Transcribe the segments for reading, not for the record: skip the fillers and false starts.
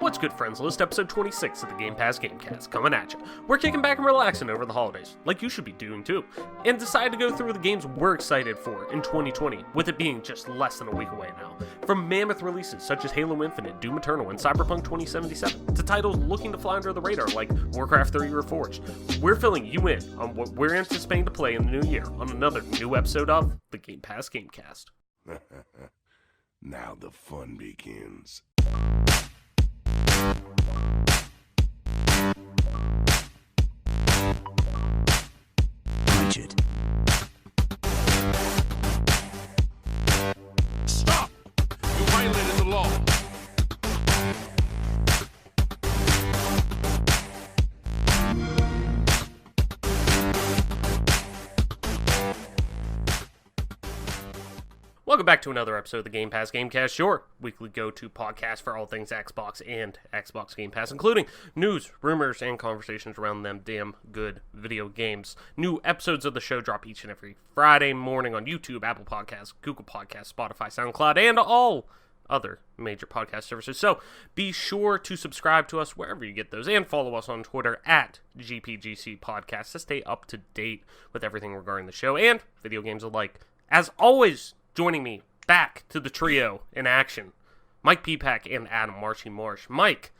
What's good, friends? List episode 26 of the Game Pass Gamecast coming at you. We're kicking back and relaxing over the holidays, like you should be doing too, and decided to go through the games we're excited for in 2020, with it being just less than a week away now. From mammoth releases such as Halo Infinite, Doom Eternal, and Cyberpunk 2077, to titles looking to fly under the radar like Warcraft 3 Reforged, we're filling you in on what we're anticipating to play in the new year on another new episode of the Game Pass Gamecast. Now the fun begins. Budget. Stop! You violated the law. Welcome back to another episode of the Game Pass Gamecast, your weekly go-to podcast for all things Xbox and Xbox Game Pass, including news, rumors, and conversations around them damn good video games. New episodes of the show drop each and every Friday morning on YouTube, Apple Podcasts, Google Podcasts, Spotify, SoundCloud, and all other major podcast services. So be sure to subscribe to us wherever you get those and follow us on Twitter at GPGC Podcast to stay up to date with everything regarding the show and video games alike. As always, joining me back to the trio in action, Mike Peapack and Adam Marshy Marsh. Mike,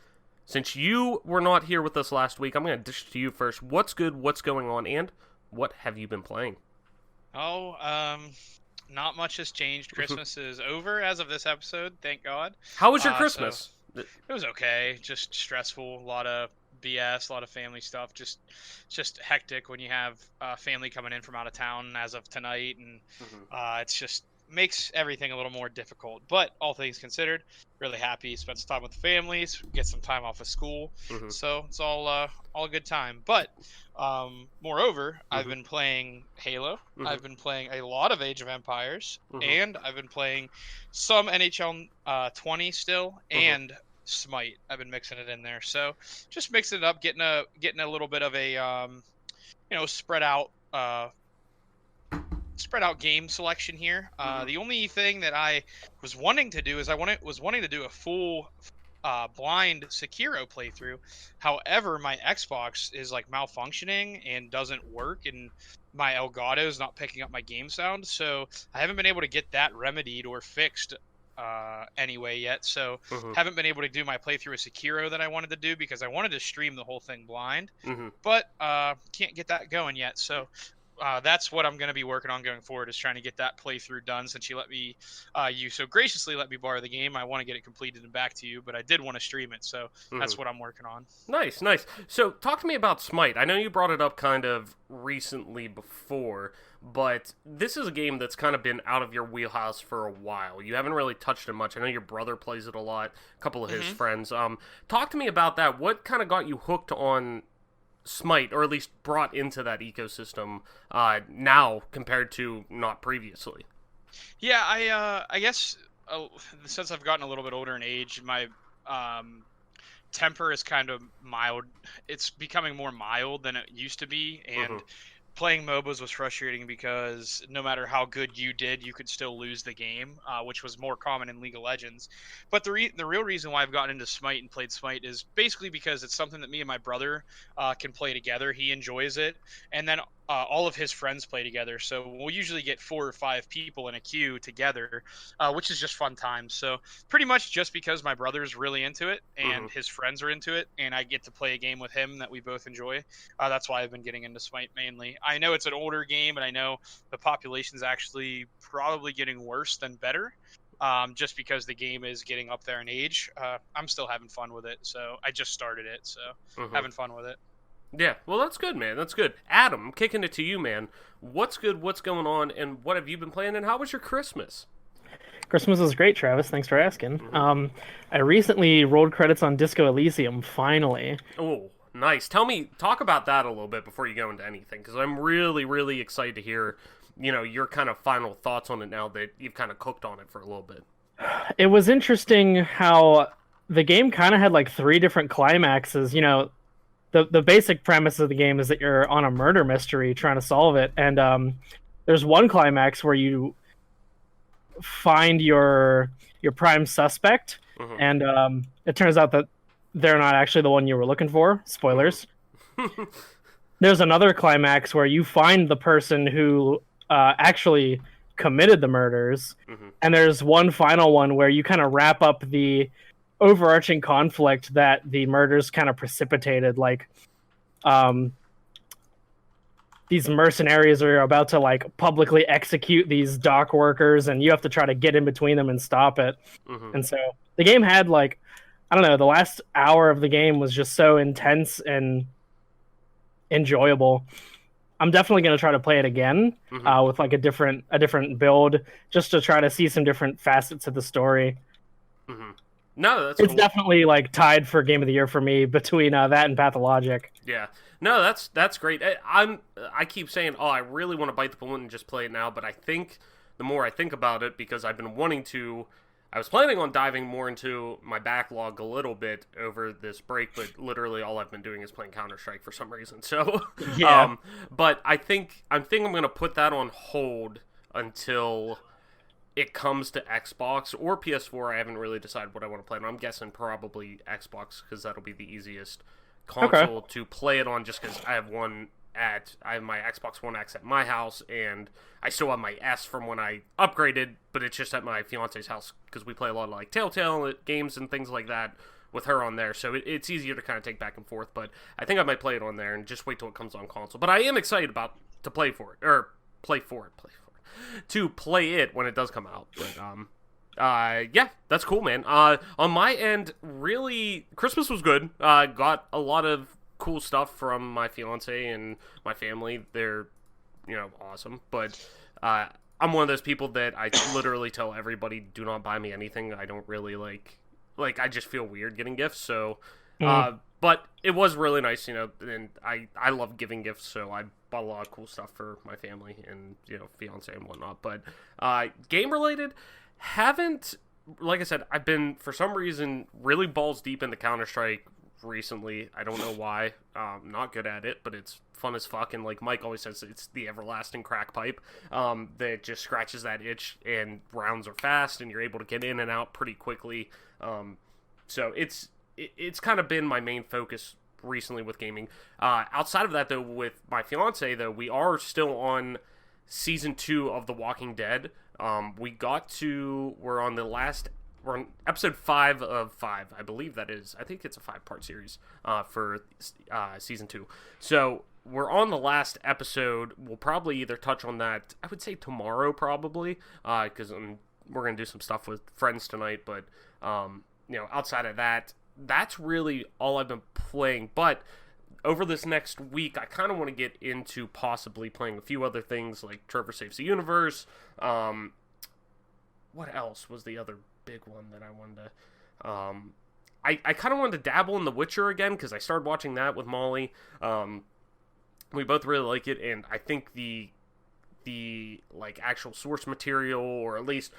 since you were not here with us last week, I'm going to dish to you first. What's good, what's going on, and what have you been playing? Not much has changed. Christmas is over as of this episode, thank God. How was your Christmas? So it was okay, just stressful, a lot of BS, a lot of family stuff, just hectic when you have family coming in from out of town as of tonight, and it's just makes everything a little more difficult. But all things considered, really happy, spent some time with the families, get some time off of school, so it's all a good time. But moreover, I've been playing Halo, I've been playing a lot of Age of Empires, and I've been playing some NHL 20 still, and Smite. I've been mixing it in there, so just mixing it up, getting a little bit of a spread out game selection here. The only thing that I was wanting to do is was wanting to do a full blind Sekiro playthrough. However, my Xbox is like malfunctioning and doesn't work, and my Elgato is not picking up my game sound, so I haven't been able to get that remedied or fixed anyway yet, so haven't been able to do my playthrough of Sekiro that I wanted to do because I wanted to stream the whole thing blind, but can't get that going yet, so that's what I'm going to be working on going forward, is trying to get that playthrough done since you let me you so graciously let me borrow the game. I want to get it completed and back to you, but I did want to stream it, so that's what I'm working on. Nice. So talk to me about Smite. I know you brought it up kind of recently before, but this is a game that's kind of been out of your wheelhouse for a while. You haven't really touched it much. I know your brother plays it a lot, a couple of his friends. Talk to me about that. What kind of got you hooked on Smite, or at least brought into that ecosystem now compared to not previously? Yeah, I guess since I've gotten a little bit older in age, my temper is kind of mild. It's becoming more mild than it used to be, and playing MOBAs was frustrating because no matter how good you did, you could still lose the game, which was more common in League of Legends. But the real reason why I've gotten into Smite and played Smite is basically because it's something that me and my brother can play together. He enjoys it, and then all of his friends play together, so we'll usually get 4 or 5 people in a queue together, which is just fun times. So pretty much just because my brother's really into it and his friends are into it, and I get to play a game with him that we both enjoy, that's why I've been getting into Smite mainly. I know it's an older game, and I know the population's actually probably getting worse than better, just because the game is getting up there in age. I'm still having fun with it, so I just started it, so having fun with it. Yeah, well, that's good, man. That's good. Adam, kicking it to you, man. What's good, what's going on, and what have you been playing, and how was your Christmas? Christmas was great, Travis. Thanks for asking. I recently rolled credits on Disco Elysium, finally. Oh, nice. Talk about that a little bit before you go into anything, because I'm really, really excited to hear, your kind of final thoughts on it now that you've kind of cooked on it for a little bit. It was interesting how the game kind of had like 3 different climaxes, The basic premise of the game is that you're on a murder mystery trying to solve it, and there's one climax where you find your prime suspect, and it turns out that they're not actually the one you were looking for. Spoilers. There's another climax where you find the person who actually committed the murders, and there's one final one where you kind of wrap up the overarching conflict that the murders kind of precipitated. Like, these mercenaries are about to like publicly execute these dock workers, and you have to try to get in between them and stop it. And so the game had like, I don't know, the last hour of the game was just so intense and enjoyable. I'm definitely going to try to play it again with like a different build, just to try to see some different facets of the story. No, that's it's cool. definitely like tied for game of the year for me between that and Pathologic. Yeah, no, that's great. I keep saying, oh, I really want to bite the bullet and just play it now, but I think the more I think about it, because I've been wanting to, I was planning on diving more into my backlog a little bit over this break, but literally all I've been doing is playing Counter-Strike for some reason. So, yeah. But I'm going to put that on hold until it comes to Xbox or PS4. I haven't really decided what I want to play on. I'm guessing probably Xbox, because that'll be the easiest console to play it on, just because I have my Xbox One X at my house, and I still have my S from when I upgraded, but it's just at my fiance's house, because we play a lot of like Telltale games and things like that with her on there, so it's easier to kind of take back and forth. But I think I might play it on there and just wait till it comes on console. But I am excited to play it when it does come out. But yeah, that's cool, man. On my end, really, Christmas was good. Got a lot of cool stuff from my fiance and my family. They're, awesome. But I'm one of those people that I literally tell everybody, do not buy me anything. I don't really like I just feel weird getting gifts. So, but it was really nice, and I love giving gifts, so I bought a lot of cool stuff for my family and, fiance and whatnot. But game related, like I said, I've been, for some reason, really balls deep into Counter-Strike recently. I don't know why. Not good at it, but it's fun as fuck, and like Mike always says, it's the everlasting crack pipe that just scratches that itch, and rounds are fast, and you're able to get in and out pretty quickly. So it's kind of been my main focus recently with gaming. Outside of that, though, with my fiance, though, we are still on season 2 of The Walking Dead. We're on episode 5 of 5, I believe that is. I think it's a 5-part series for season 2. So we're on the last episode. We'll probably either touch on that, I would say tomorrow probably, because we're going to do some stuff with friends tonight. But, outside of that, that's really all I've been playing. But over this next week, I kind of want to get into possibly playing a few other things, like Trevor Saves the Universe. What else was the other big one that I wanted to... I kind of wanted to dabble in The Witcher again, because I started watching that with Molly. We both really like it, and I think the like actual source material, or at least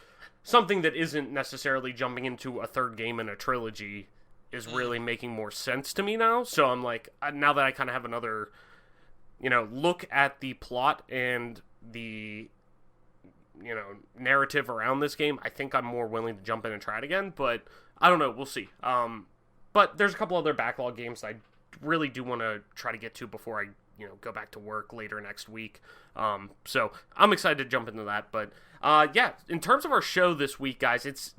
something that isn't necessarily jumping into a third game in a trilogy, is really making more sense to me now. So I'm like, now that I kind of have another, look at the plot and the, narrative around this game, I think I'm more willing to jump in and try it again. But I don't know, we'll see. But there's a couple other backlog games I really do want to try to get to before I, go back to work later next week. So I'm excited to jump into that. But yeah, in terms of our show this week, guys,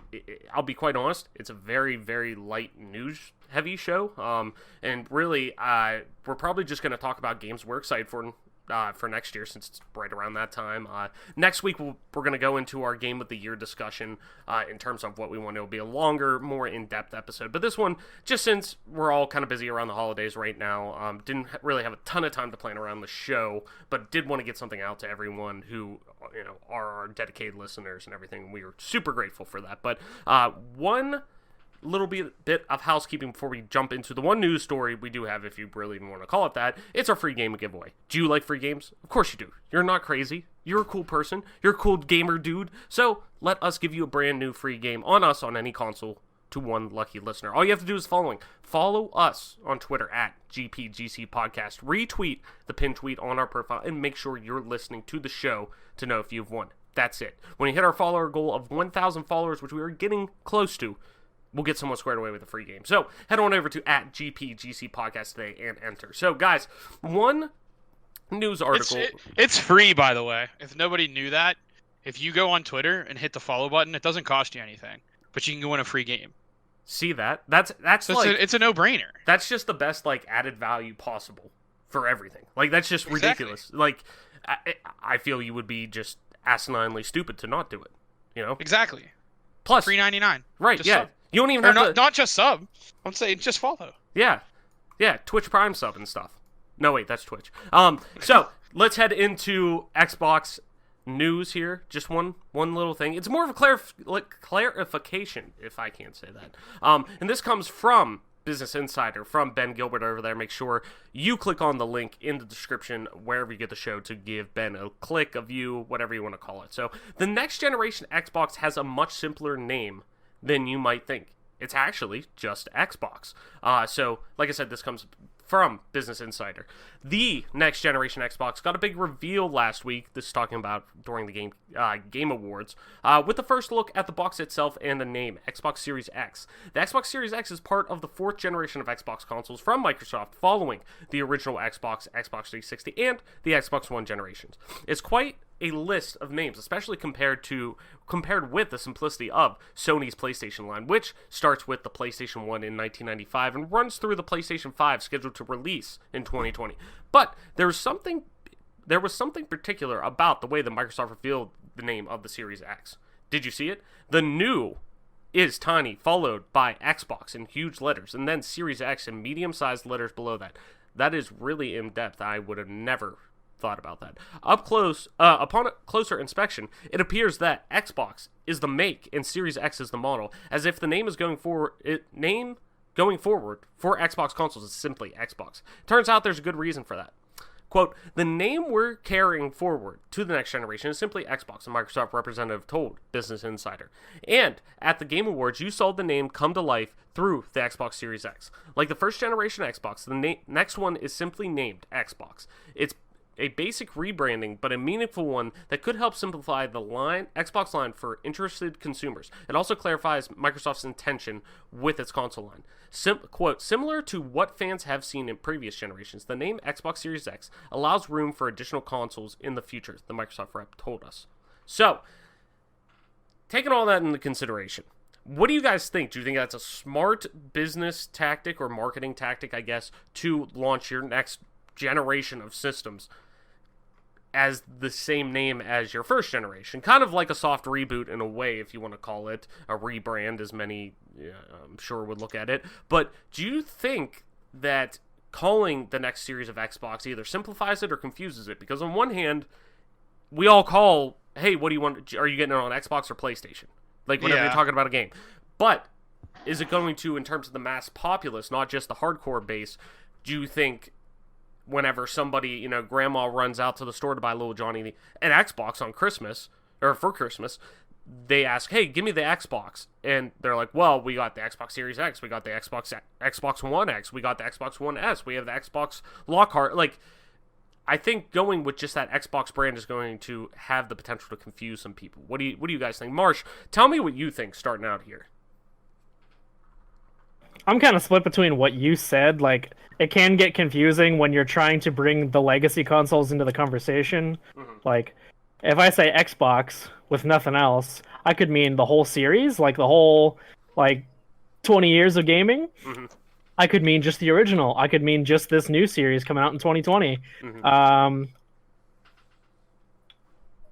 I'll be quite honest, it's a very, very light news heavy show. And really, we're probably just going to talk about games we're excited for next year, since it's right around that time. Next week, we're going to go into our Game of the Year discussion in terms of what we want. It'll be a longer, more in-depth episode. But this one, just since we're all kind of busy around the holidays right now, didn't really have a ton of time to plan around the show, but did want to get something out to everyone who, are our dedicated listeners and everything. We are super grateful for that. But one little bit of housekeeping before we jump into the one news story we do have, if you really even want to call it that. It's our free game giveaway. Do you like free games? Of course you do. You're not crazy. You're a cool person. You're a cool gamer dude. So let us give you a brand new free game on us on any console to one lucky listener. All you have to do is follow us on Twitter at GPGC Podcast. Retweet the pinned tweet on our profile, and make sure you're listening to the show to know if you've won. That's it. When you hit our follower goal of 1,000 followers, which we are getting close to, we'll get someone squared away with a free game. So head on over to @GPGC Podcast today and enter. So guys, one news article. It's free, by the way. If nobody knew that, if you go on Twitter and hit the follow button, it doesn't cost you anything, but you can go win a free game. See that? That's So like it's a no-brainer. that's just the best like added value possible for everything. Like that's just ridiculous. Like I feel you would be just asininely stupid to not do it. You know? Exactly. Plus $3.99. right? Just Yeah. sub. You don't even Or have to. not just sub. I'm saying just follow. Yeah. Twitch Prime sub and stuff. No, wait, that's Twitch. So let's head into Xbox news here. Just one little thing. It's more of a clarification, if I can't say that. And this comes from Business Insider, from Ben Gilbert over there. Make sure you click on the link in the description wherever you get the show to give Ben a click, a view, whatever you want to call it. So the next generation Xbox has a much simpler name than you might think. It's actually just Xbox. So, like I said, this comes from Business Insider. The next generation Xbox got a big reveal last week. This is talking about during the Game Awards, with the first look at the box itself and the name, Xbox Series X. The Xbox Series X is part of the fourth generation of Xbox consoles from Microsoft, following the original Xbox, Xbox 360, and the Xbox One generations. It's quite a list of names, especially compared with the simplicity of Sony's PlayStation line, which starts with the PlayStation 1 in 1995 and runs through the PlayStation 5, scheduled to release in 2020. But there was something particular about the way that Microsoft revealed the name of the Series X. Did you see it? The new is tiny, followed by Xbox in huge letters, and then Series X in medium-sized letters below that. That is really in-depth. I would have never thought about that. Up close, upon a closer inspection, it appears that Xbox is the make and Series X is the model, as if the name going forward for Xbox consoles is simply Xbox. Turns out there's a good reason for that. Quote, the name we're carrying forward to the next generation is simply Xbox, a Microsoft representative told Business Insider. And at the Game Awards, you saw the name come to life through the Xbox Series X. Like the first generation Xbox, the next one is simply named Xbox. It's a basic rebranding, but a meaningful one that could help simplify the Xbox line for interested consumers. It also clarifies Microsoft's intention with its console line. Quote, similar to what fans have seen in previous generations, the name Xbox Series X allows room for additional consoles in the future, the Microsoft rep told us. So, taking all that into consideration, what do you guys think? Do you think that's a smart business tactic or marketing tactic, I guess, to launch your next generation of systems as the same name as your first generation? Kind of like a soft reboot in a way, if you want to call it a rebrand, as many I'm sure would look at it. But do you think that calling the next series of Xbox either simplifies it or confuses it? Because on one hand, we all call, hey, what do you want? Are you getting it on Xbox or PlayStation? Like whenever you're talking about a game. But is it going to, in terms of the mass populace, not just the hardcore base, do you think whenever somebody, grandma runs out to the store to buy little Johnny an Xbox on Christmas, or for Christmas, they ask, hey, give me the Xbox. And they're like, well, we got the Xbox Series X, we got the Xbox One X, we got the Xbox One S, we have the Xbox Lockhart. Like, I think going with just that Xbox brand is going to have the potential to confuse some people. What do you guys think? Marsh, tell me what you think starting out here. I'm kind of split between what you said. Like, it can get confusing when you're trying to bring the legacy consoles into the conversation. Mm-hmm. Like, if I say Xbox with nothing else, I could mean the whole series, like the whole, 20 years of gaming. Mm-hmm. I could mean just the original. I could mean just this new series coming out in 2020. Mm-hmm.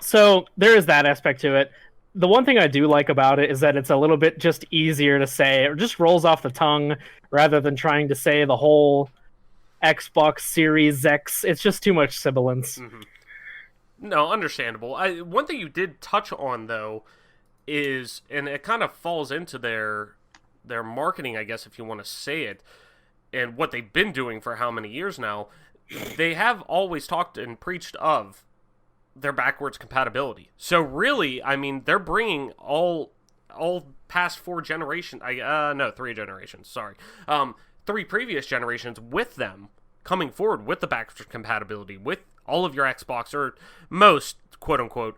So there is that aspect to it. The one thing I do like about it is that it's a little bit just easier to say. It just rolls off the tongue rather than trying to say the whole Xbox Series X. It's just too much sibilance. Mm-hmm. No, understandable. One thing you did touch on, though, is, and it kind of falls into their marketing, I guess, if you want to say it, and what they've been doing for how many years now, they have always talked and preached of their backwards compatibility. So really, I mean, they're bringing all past 4 generations, 3 generations, sorry. 3 previous generations with them coming forward with the backwards compatibility, with all of your Xbox, or most, quote-unquote,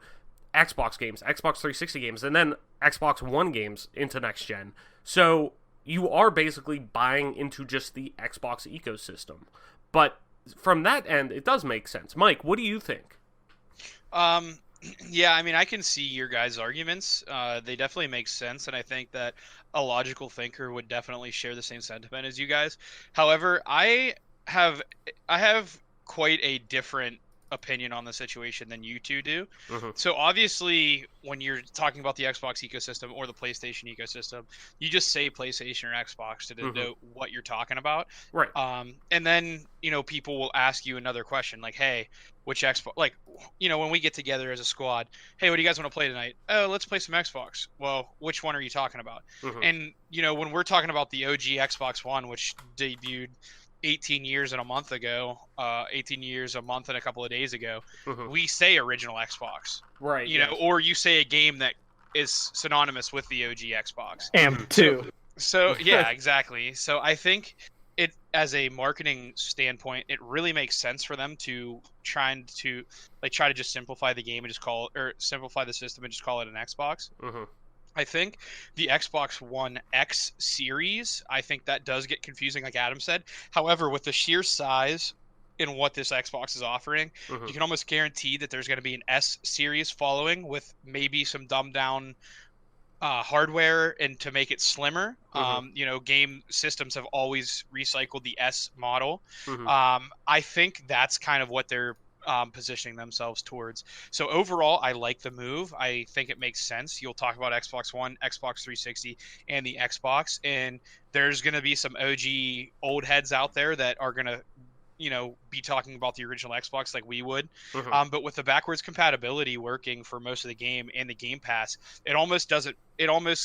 Xbox games, Xbox 360 games, and then Xbox One games into next gen. So you are basically buying into just the Xbox ecosystem. But from that end, it does make sense. Mike, what do you think? Yeah, I mean, I can see your guys' arguments. They definitely make sense, and I think that a logical thinker would definitely share the same sentiment as you guys. However, have I have quite a different opinion on the situation than you two do. Mm-hmm. So obviously, when you're talking about the Xbox ecosystem or the PlayStation ecosystem, you just say PlayStation or Xbox to denote what you're talking about. Right. And then, people will ask you another question like, hey, which Xbox, like, when we get together as a squad, hey, what do you guys want to play tonight? Oh, let's play some Xbox. Well, which one are you talking about? And, when we're talking about the OG Xbox One, which debuted 18 years and a month ago, 18 years, a month and a couple of days ago, we say original Xbox. Right. Or you say a game that is synonymous with the OG Xbox. AMP2. So yeah, exactly. So I think it, as a marketing standpoint, it really makes sense for them to try to just simplify the game and just simplify the system and just call it an Xbox. I think the Xbox One X series, I think that does get confusing, like Adam said. However, with the sheer size in what this Xbox is offering, you can almost guarantee that there's going to be an S series following with maybe some dumbed down hardware and to make it slimmer. Game systems have always recycled the S model. I think that's kind of what they're positioning themselves towards. So overall, I like the move. I think it makes sense. You'll talk about Xbox One, Xbox 360, and the Xbox, and there's going to be some OG old heads out there that are going to be talking about the original Xbox like we would. But with the backwards compatibility working for most of the game and the Game Pass, it almost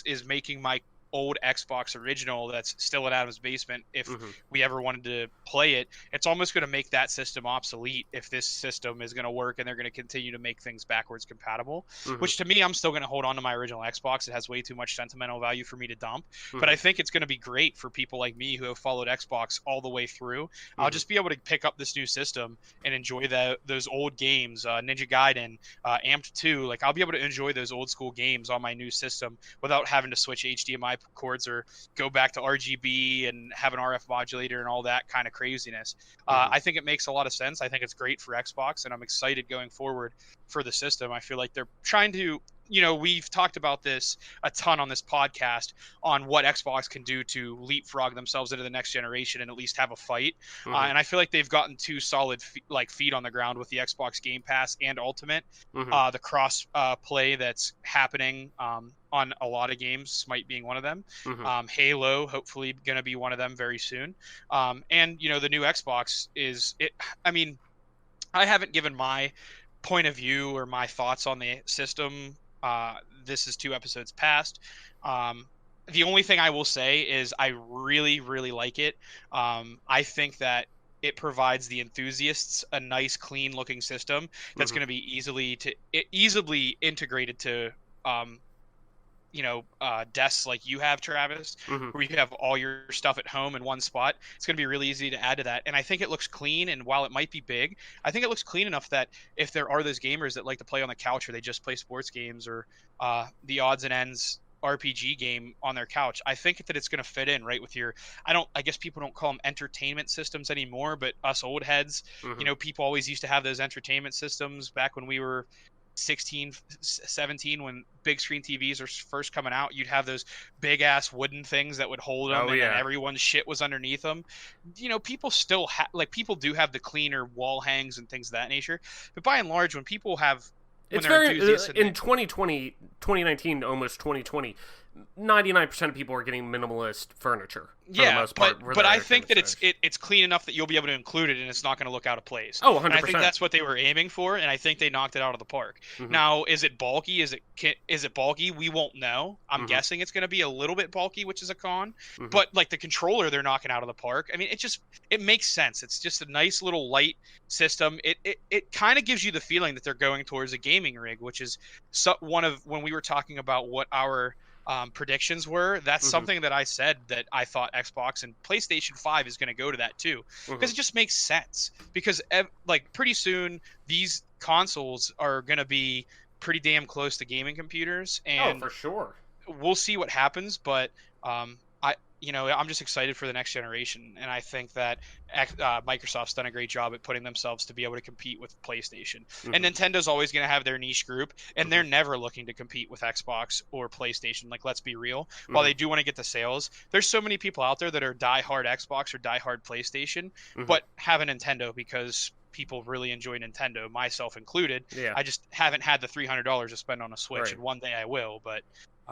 is making my old Xbox original that's still in Adam's basement, if we ever wanted to play it, it's almost going to make that system obsolete if this system is going to work and they're going to continue to make things backwards compatible, which to me, I'm still going to hold on to my original Xbox. It has way too much sentimental value for me to dump, but I think it's going to be great for people like me who have followed Xbox all the way through. I'll just be able to pick up this new system and enjoy those old games, Ninja Gaiden, AMP2, like I'll be able to enjoy those old school games on my new system without having to switch HDMI cords or go back to RGB and have an RF modulator and all that kind of craziness. I think it makes a lot of sense. I think it's great for Xbox, and I'm excited going forward for the system. I feel like they're trying to, we've talked about this a ton on this podcast on what Xbox can do to leapfrog themselves into the next generation and at least have a fight. And I feel like they've gotten two solid feet on the ground with the Xbox Game Pass and Ultimate. The cross play that's happening on a lot of games, Smite being one of them. Halo, hopefully going to be one of them very soon. And, the new Xbox is it. I mean, I haven't given my point of view or my thoughts on the system. This is 2 episodes past. The only thing I will say is I really, really like it. I think that it provides the enthusiasts a nice, clean-looking system that's going to be easily integrated to desks like you have, Travis, where you have all your stuff at home in one spot. It's going to be really easy to add to that. And I think it looks clean. And while it might be big, I think it looks clean enough that if there are those gamers that like to play on the couch, or they just play sports games, or the odds and ends RPG game on their couch, I think that it's going to fit in right with your, I guess people don't call them entertainment systems anymore, but us old heads, people always used to have those entertainment systems back when we were 16, 17, when big screen TVs are first coming out. You'd have those big ass wooden things that would hold them, and then everyone's shit was underneath them. People still people do have the cleaner wall hangs and things of that nature, but by and large, when people have, it's very in 2020, 2019, almost 2020, 99% of people are getting minimalist furniture. For the most part, but I think that it's clean enough that you'll be able to include it and it's not going to look out of place. Oh, 100%. And I think that's what they were aiming for, and I think they knocked it out of the park. Now, is it bulky? Is it bulky? We won't know. I'm guessing it's going to be a little bit bulky, which is a con. But like the controller, they're knocking out of the park. I mean, it makes sense. It's just a nice little light system. It kind of gives you the feeling that they're going towards a gaming rig, which is one of, when we were talking about what our predictions were, that's something that I said that I thought Xbox and PlayStation 5 is going to go to that too, because it just makes sense, because pretty soon these consoles are going to be pretty damn close to gaming computers, Oh, and for sure. we'll see what happens. But I'm just excited for the next generation, and I think that Microsoft's done a great job at putting themselves to be able to compete with PlayStation. And Nintendo's always going to have their niche group, and they're never looking to compete with Xbox or PlayStation. Like, let's be real. While they do want to get the sales, there's so many people out there that are diehard Xbox or diehard PlayStation, but have a Nintendo because people really enjoy Nintendo, myself included. Yeah. I just haven't had the $300 to spend on a Switch, Right. and one day I will. But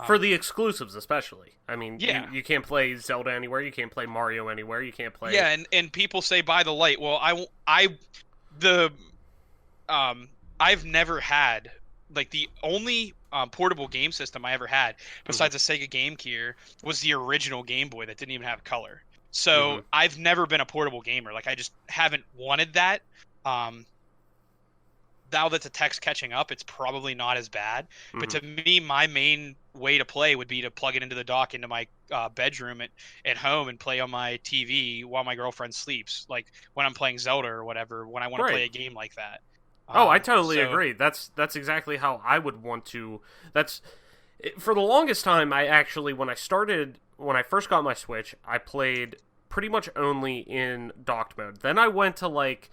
For the exclusives, especially. I mean, Yeah. you can't play Zelda anywhere. You can't play Mario anywhere. You can't play. Yeah, and people say buy the light. Well, I've never had, like, the only portable game system I ever had besides a Sega Game Gear was the original Game Boy that didn't even have color. So I've never been a portable gamer. Like, I just haven't wanted that. Now that the tech's catching up, it's probably not as bad. But to me, my main way to play would be to plug it into the dock into my bedroom at home and play on my TV while my girlfriend sleeps. Like when I'm playing Zelda or whatever, when I want to play a game like that. Oh, I totally agree. That's exactly how I would want to. For the longest time, I actually, when I first got my Switch, I played pretty much only in docked mode. Then I went to, like,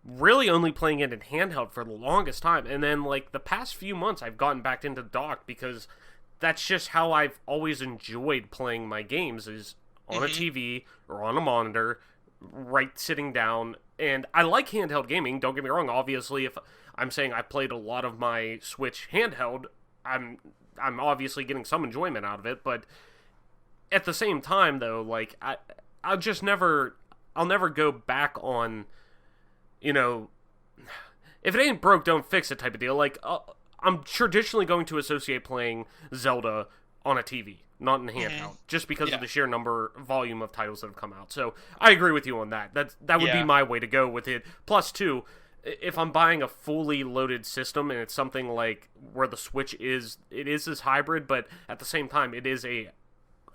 really only playing it in handheld for the longest time. And then, like, the past few months, I've gotten back into docked because that's just how I've always enjoyed playing my games, is on a TV or on a monitor, right sitting down. And I like handheld gaming, don't get me wrong. Obviously, if I'm saying I played a lot of my Switch handheld, I'm obviously getting some enjoyment out of it. But at the same time, though, like, I'll never go back on, if it ain't broke, don't fix it type of deal. Like, I'm traditionally going to associate playing Zelda on a TV, not in handheld, just because of the sheer volume of titles that have come out. So I agree with you on that. That would be my way to go with it. Plus, too, if I'm buying a fully loaded system and it's something like where the Switch is this hybrid, but at the same time, it is a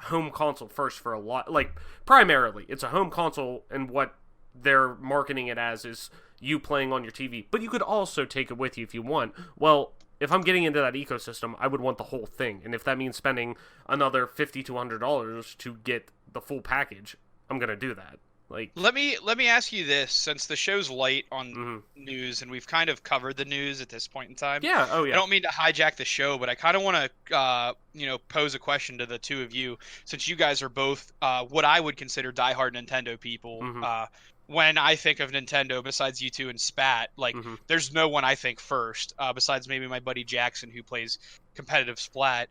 home console first for a lot. Like, primarily, it's a home console, and what they're marketing it as is you playing on your TV, but you could also take it with you if you want. Well, if I'm getting into that ecosystem, I would want the whole thing, and if that means spending another $50 to $100 to get the full package, I'm gonna do that. Like, let me ask you this, since the show's light on news, and we've kind of covered the news at this point in time. Yeah, oh yeah. I don't mean to hijack the show, but I kind of want to, pose a question to the two of you, since you guys are both what I would consider diehard Nintendo people. When I think of Nintendo, besides you two and Spat, like, there's no one I think first, besides maybe my buddy Jackson, who plays competitive Splat.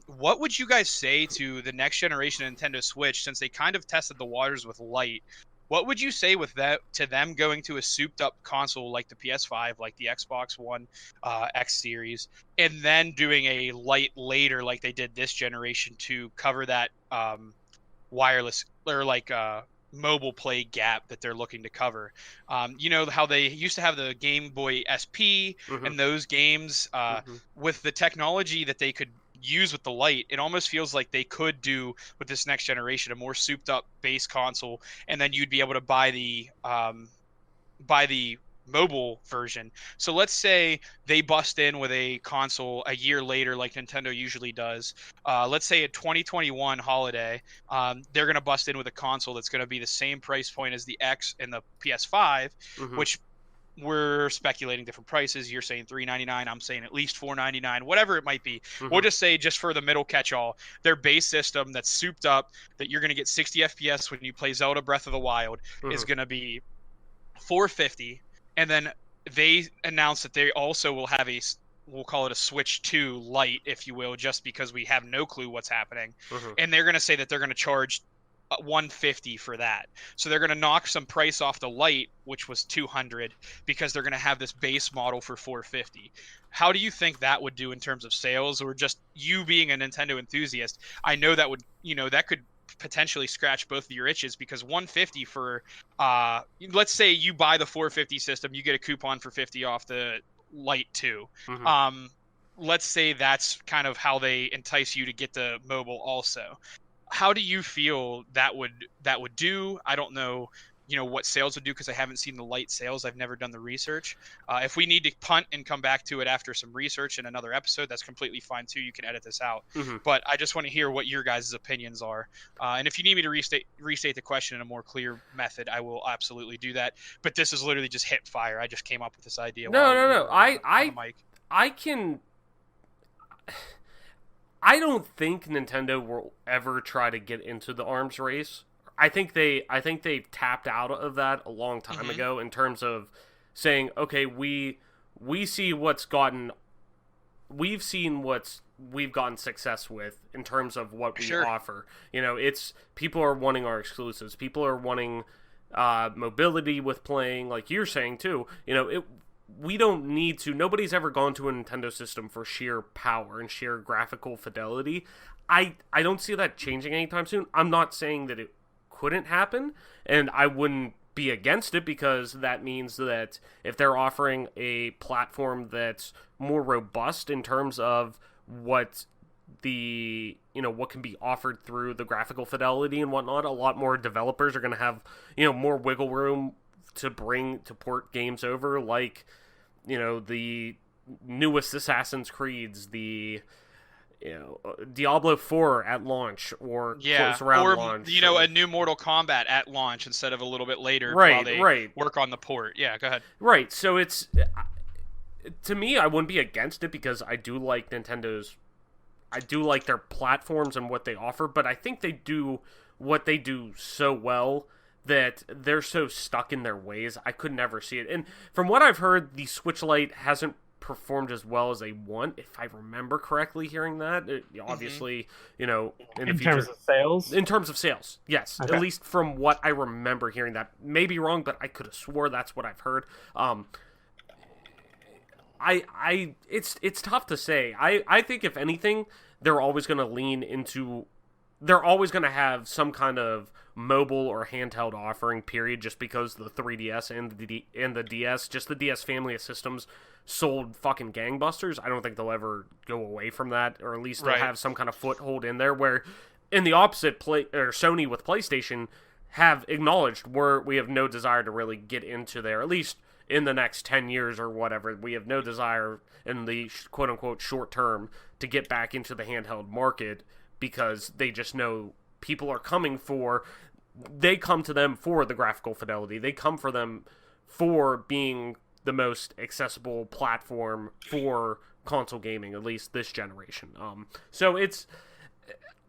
What would you guys say to the next generation of Nintendo Switch, since they kind of tested the waters with Lite? What would you say with that to them going to a souped-up console like the PS5, like the Xbox One X Series, and then doing a Lite later like they did this generation to cover that wireless or like mobile play gap that they're looking to cover? You know how they used to have the Game Boy SP and those games with the technology that they could use with the Lite. It almost feels like they could do with this next generation a more souped up base console, and then you'd be able to buy the mobile version. So let's say they bust in with a console a year later like Nintendo usually does. Let's say at 2021 holiday, they're going to bust in with a console that's going to be the same price point as the X and the PS5, which we're speculating different prices. You're saying $399, I'm saying at least $499, whatever it might be. We'll just say, just for the middle catch-all, their base system that's souped up, that you're going to get 60 FPS when you play Zelda Breath of the Wild, is going to be $450. And then they announced that they also will have we'll call it a Switch 2 Lite, if you will, just because we have no clue what's happening. And they're going to say that they're going to charge $150 for that. So they're going to knock some price off the Lite, which was $200, because they're going to have this base model for $450. How do you think that would do in terms of sales, or just you being a Nintendo enthusiast? I know that would, that could potentially scratch both of your itches, because $150 for let's say you buy the $450 system, you get a coupon for $50 off the Lite 2. Let's say that's kind of how they entice you to get the mobile also. How do you feel that would do? I don't know what sales would do, because I haven't seen the light sales. I've never done the research. If we need to punt and come back to it after some research in another episode, that's completely fine too. You can edit this out. Mm-hmm. But I just want to hear what your guys' opinions are. And if you need me to restate the question in a more clear method, I will absolutely do that. But this is literally just hip fire. I just came up with this idea. No. Mike. I don't think Nintendo will ever try to get into the arms race. I think they've tapped out of that a long time ago in terms of saying, okay, we've seen what we've gotten success with in terms of what we offer. It's people are wanting our exclusives. People are wanting mobility with playing, like you're saying too. We don't need to. Nobody's ever gone to a Nintendo system for sheer power and sheer graphical fidelity. I don't see that changing anytime soon. I'm not saying that it couldn't happen, and I wouldn't be against it, because that means that if they're offering a platform that's more robust in terms of what what can be offered through the graphical fidelity and whatnot, a lot more developers are going to have more wiggle room to port games over, like the newest Assassin's Creeds, the Diablo 4 at launch, or close around launch, a new Mortal Kombat at launch instead of a little bit later, while they work on the port. Yeah, go ahead. Right. So it's, to me, I wouldn't be against it, because I do like their platforms and what they offer, but I think they do what they do so well that they're so stuck in their ways. I could never see it. And from what I've heard, the Switch Lite hasn't performed as well as they want, if I remember correctly hearing that. Obviously, in terms of sales? In terms of sales, yes. Okay. At least from what I remember hearing that. May be wrong, but I could have swore that's what I've heard. It's tough to say. I think if anything, they're always going to have some kind of mobile or handheld offering, period, just because the 3DS and the DS, just the DS family of systems, sold fucking gangbusters. I don't think they'll ever go away from that, or at least they'll have some kind of foothold in there, where in the opposite Sony with PlayStation have acknowledged we have no desire to really get into there, at least in the next 10 years or whatever. We have no desire in the quote-unquote short term to get back into the handheld market, because they just know people are they come to them for the graphical fidelity. They come for them for being the most accessible platform for console gaming, at least this generation. So it's,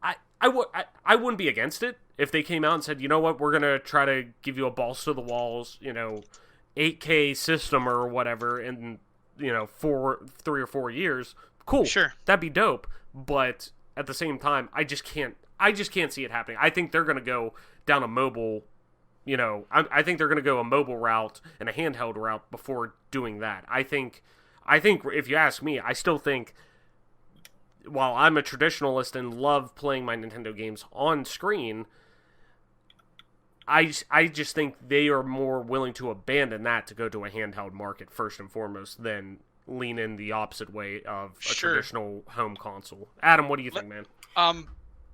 I wouldn't be against it if they came out and said, you know what, we're gonna try to give you a balls to the walls, 8K system or whatever in 3 or 4 years. Cool, sure, that'd be dope. But at the same time, I just can't see it happening. I think they're gonna go down a mobile. I think they're going to go a mobile route and a handheld route before doing that. I think if you ask me, I still think, while I'm a traditionalist and love playing my Nintendo games on screen, I just think they are more willing to abandon that to go to a handheld market first and foremost than lean in the opposite way of a traditional home console. Adam, what do you think, man?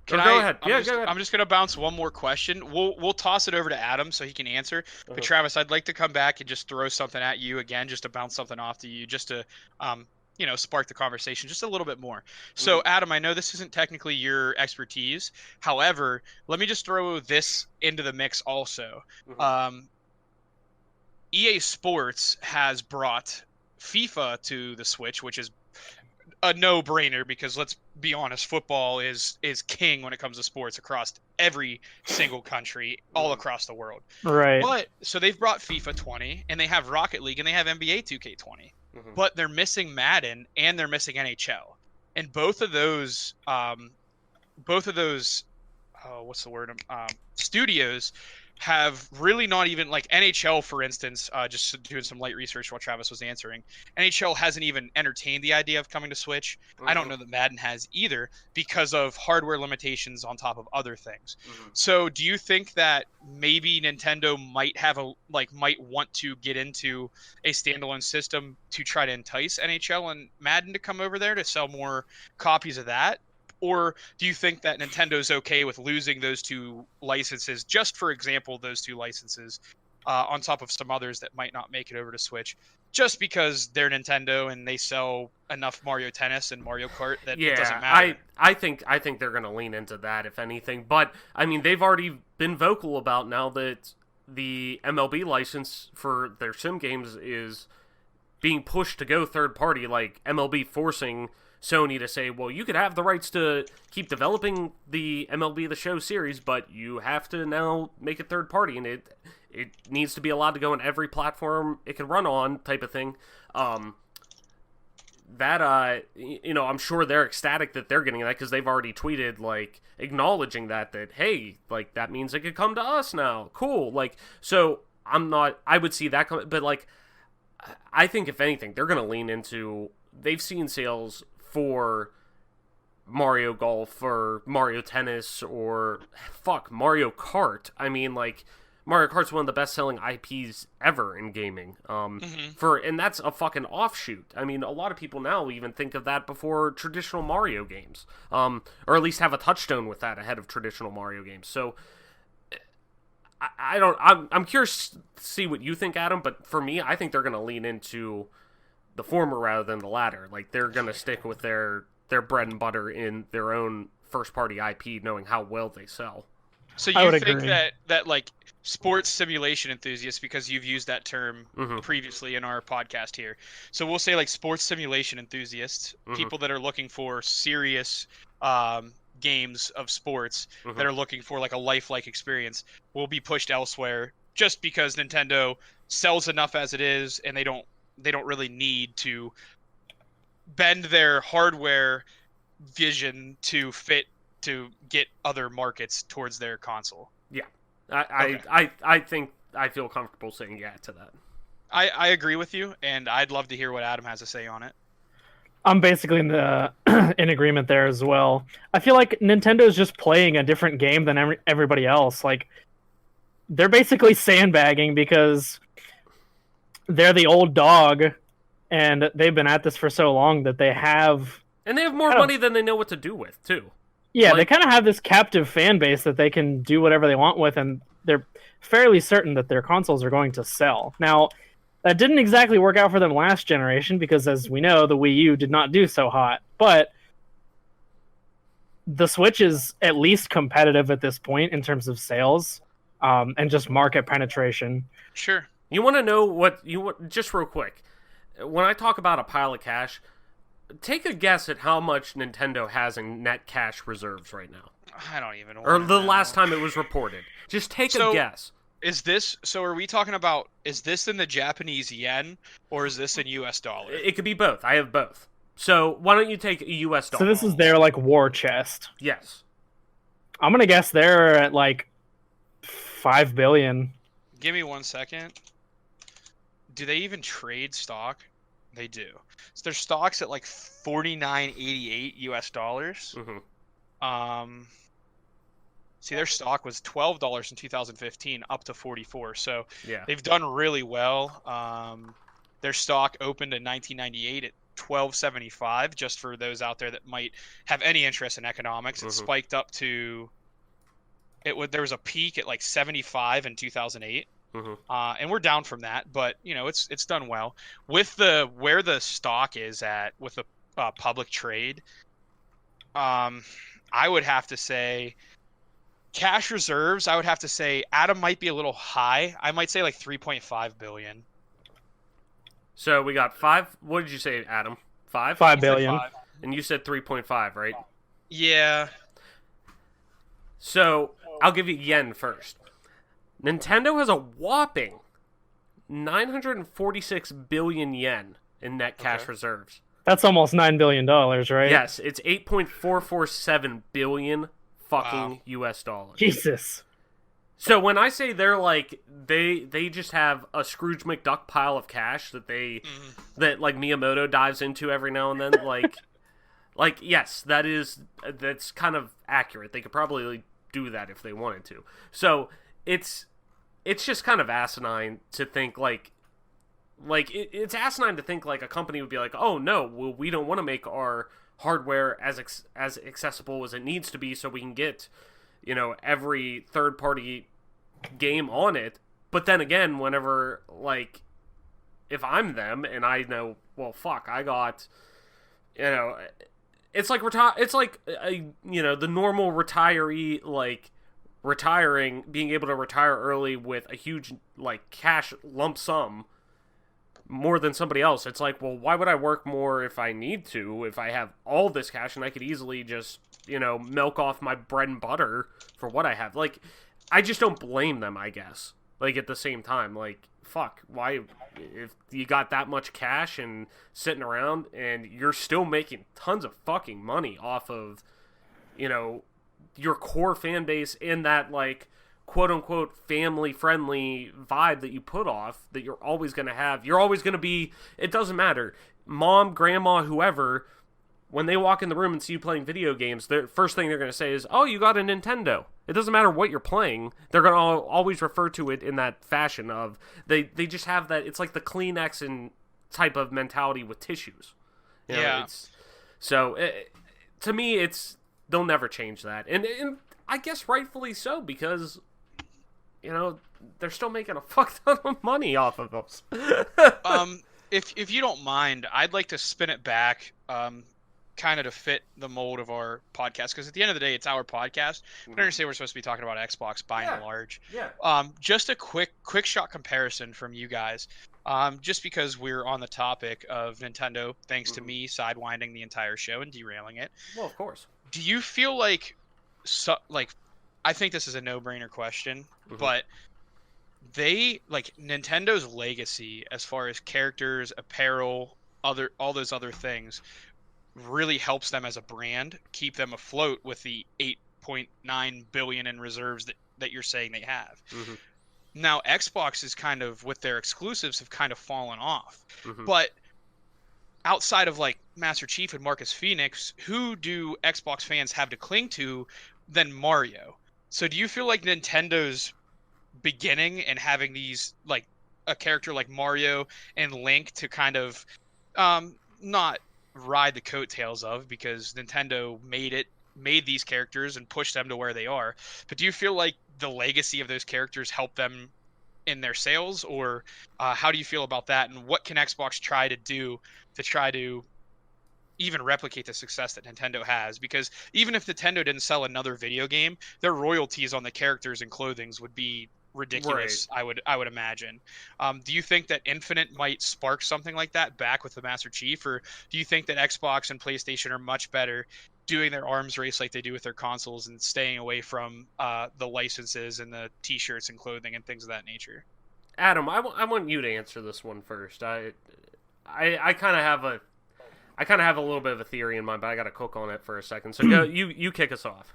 Go ahead. Go ahead. I'm just gonna bounce one more question. We'll toss it over to Adam so he can answer. But Travis, I'd like to come back and just throw something at you again, just to bounce something off to you, just to spark the conversation just a little bit more. So Adam, I know this isn't technically your expertise. However, let me just throw this into the mix also. EA Sports has brought FIFA to the Switch, which is a no-brainer, because let's be honest, football is king when it comes to sports across every single country all across the world. Right. But so they've brought FIFA 20, and they have Rocket League, and they have NBA 2K20. But they're missing Madden, and they're missing NHL. And both of those what's the word? Studios have really not even, like NHL, for instance, just doing some light research while Travis was answering. NHL hasn't even entertained the idea of coming to Switch. I don't know that Madden has either, because of hardware limitations on top of other things. So do you think that maybe Nintendo might want to get into a standalone system to try to entice NHL and Madden to come over there to sell more copies of that? Or do you think that Nintendo's okay with losing those two licenses, just for example, those two licenses, on top of some others that might not make it over to Switch, just because they're Nintendo and they sell enough Mario Tennis and Mario Kart that it doesn't matter? I think they're going to lean into that, if anything. But, I mean, they've already been vocal about now that the MLB license for their sim games is being pushed to go third party, like MLB forcing Sony to say, well, you could have the rights to keep developing the MLB The Show series, but you have to now make it third party, and it needs to be allowed to go on every platform it can run on, type of thing. I'm sure they're ecstatic that they're getting that, because they've already tweeted, like, acknowledging that, hey, like, that means it could come to us now. Cool. Like, so I would see that come, but, like, I think if anything, they're going to lean into, they've seen sales for Mario Golf or Mario Tennis or Mario Kart. I mean, like, Mario Kart's one of the best-selling IPs ever in gaming. And that's a fucking offshoot. I mean, a lot of people now even think of that before traditional Mario games, or at least have a touchstone with that ahead of traditional Mario games. So I'm curious to see what you think, Adam. But for me, I think they're going to lean into the former rather than the latter. Like, they're going to stick with their bread and butter in their own first-party IP, knowing how well they sell. So you think that like sports simulation enthusiasts, because you've used that term previously in our podcast here, so we'll say like sports simulation enthusiasts, people that are looking for serious games of sports, that are looking for like a lifelike experience, will be pushed elsewhere just because Nintendo sells enough as it is, and they don't really need to bend their hardware vision to get other markets towards their console. Yeah. I think I feel comfortable saying yeah to that. I agree with you, and I'd love to hear what Adam has to say on it. I'm basically in agreement there as well. I feel like Nintendo's just playing a different game than everybody else. Like, they're basically sandbagging because they're the old dog, and they've been at this for so long that they have... And they have more money than they know what to do with, too. Yeah, they kind of have this captive fan base that they can do whatever they want with, and they're fairly certain that their consoles are going to sell. Now, that didn't exactly work out for them last generation, because as we know, the Wii U did not do so hot. But the Switch is at least competitive at this point in terms of sales, and just market penetration. Sure. You want to know what just real quick, when I talk about a pile of cash, take a guess at how much Nintendo has in net cash reserves right now. I don't even know. Or the last time it was reported. Just take a guess. Are we talking about, is this in the Japanese yen, or is this in US dollar? It could be both. I have both. So why don't you take a US dollar? So this is their, like, war chest. Yes. I'm going to guess they're at, like, 5 billion. Give me 1 second. Do they even trade stock? They do. So their stock's at like $49.88 US dollars. See, their stock was $12 in 2015, up to 44. So yeah, they've done really well. Their stock opened in 1998 at $12.75. Just for those out there that might have any interest in economics, it spiked up to there was a peak at like 75 in 2008. And we're down from that, but you know, it's done well with where the stock is at with the public trade. I would have to say cash reserves. I would have to say Adam might be a little high. I might say like 3.5 billion. So we got 5. What did you say, Adam? 5 billion. 5. And you said 3.5, right? Yeah. So I'll give you yen first. Nintendo has a whopping 946 billion yen in net cash reserves. That's almost $9 billion, right? Yes, it's 8.447 billion fucking US dollars. Jesus. So when I say they're like they just have a Scrooge McDuck pile of cash that that like Miyamoto dives into every now and then, like yes, that's kind of accurate. They could probably do that if they wanted to. So it's just kind of asinine to think it's asinine to think like a company would be like, oh no, well, we don't want to make our hardware as accessible as it needs to be, so we can get, every third party game on it. But then again, whenever, like, if I'm them and I know, well, fuck, I got, it's like the normal retiree, like, retiring, being able to retire early with a huge, like, cash lump sum more than somebody else. It's like, well, why would I work more if I need to, if I have all this cash and I could easily just, milk off my bread and butter for what I have? Like, I just don't blame them, I guess. Like, at the same time, like, fuck, why, if you got that much cash and sitting around and you're still making tons of fucking money off of, your core fan base in that, like, quote-unquote family-friendly vibe that you put off, that you're always going to have. You're always going to be, it doesn't matter, mom, grandma, whoever, when they walk in the room and see you playing video games, the first thing they're going to say is, oh, you got a Nintendo. It doesn't matter what you're playing. They're going to always refer to it in that fashion of, they just have that, it's like the Kleenex and type of mentality with tissues. Yeah. To me, they'll never change that. And I guess rightfully so, because, they're still making a fuck ton of money off of us. If you don't mind, I'd like to spin it back, kind of to fit the mold of our podcast, because at the end of the day, it's our podcast. I understand we're supposed to be talking about Xbox by and large. Yeah. Just a quick shot comparison from you guys, just because we're on the topic of Nintendo, thanks to me sidewinding the entire show and derailing it. Well, of course. Do you feel like, I think this is a no-brainer question, but Nintendo's legacy as far as characters, apparel, all those other things really helps them as a brand, keep them afloat with the 8.9 billion in reserves that you're saying they have. Now Xbox is kind of, with their exclusives, have kind of fallen off. But outside of like Master Chief and Marcus Phoenix, who do Xbox fans have to cling to than Mario? So do you feel like Nintendo's beginning and having these, like, a character like Mario and Link to kind of not ride the coattails of, because Nintendo made these characters and pushed them to where they are, but do you feel like the legacy of those characters help them in their sales, or how do you feel about that, and what can Xbox try to do to try to even replicate the success that Nintendo has? Because even if Nintendo didn't sell another video game, their royalties on the characters and clothings would be ridiculous. Right. I would imagine. Do you think that Infinite might spark something like that back with the Master Chief, or do you think that Xbox and PlayStation are much better doing their arms race like they do with their consoles and staying away from the licenses and the t-shirts and clothing and things of that nature? Adam, I want you to answer this one first. I kind of have a little bit of a theory in mind, but I got to cook on it for a second. So you kick us off.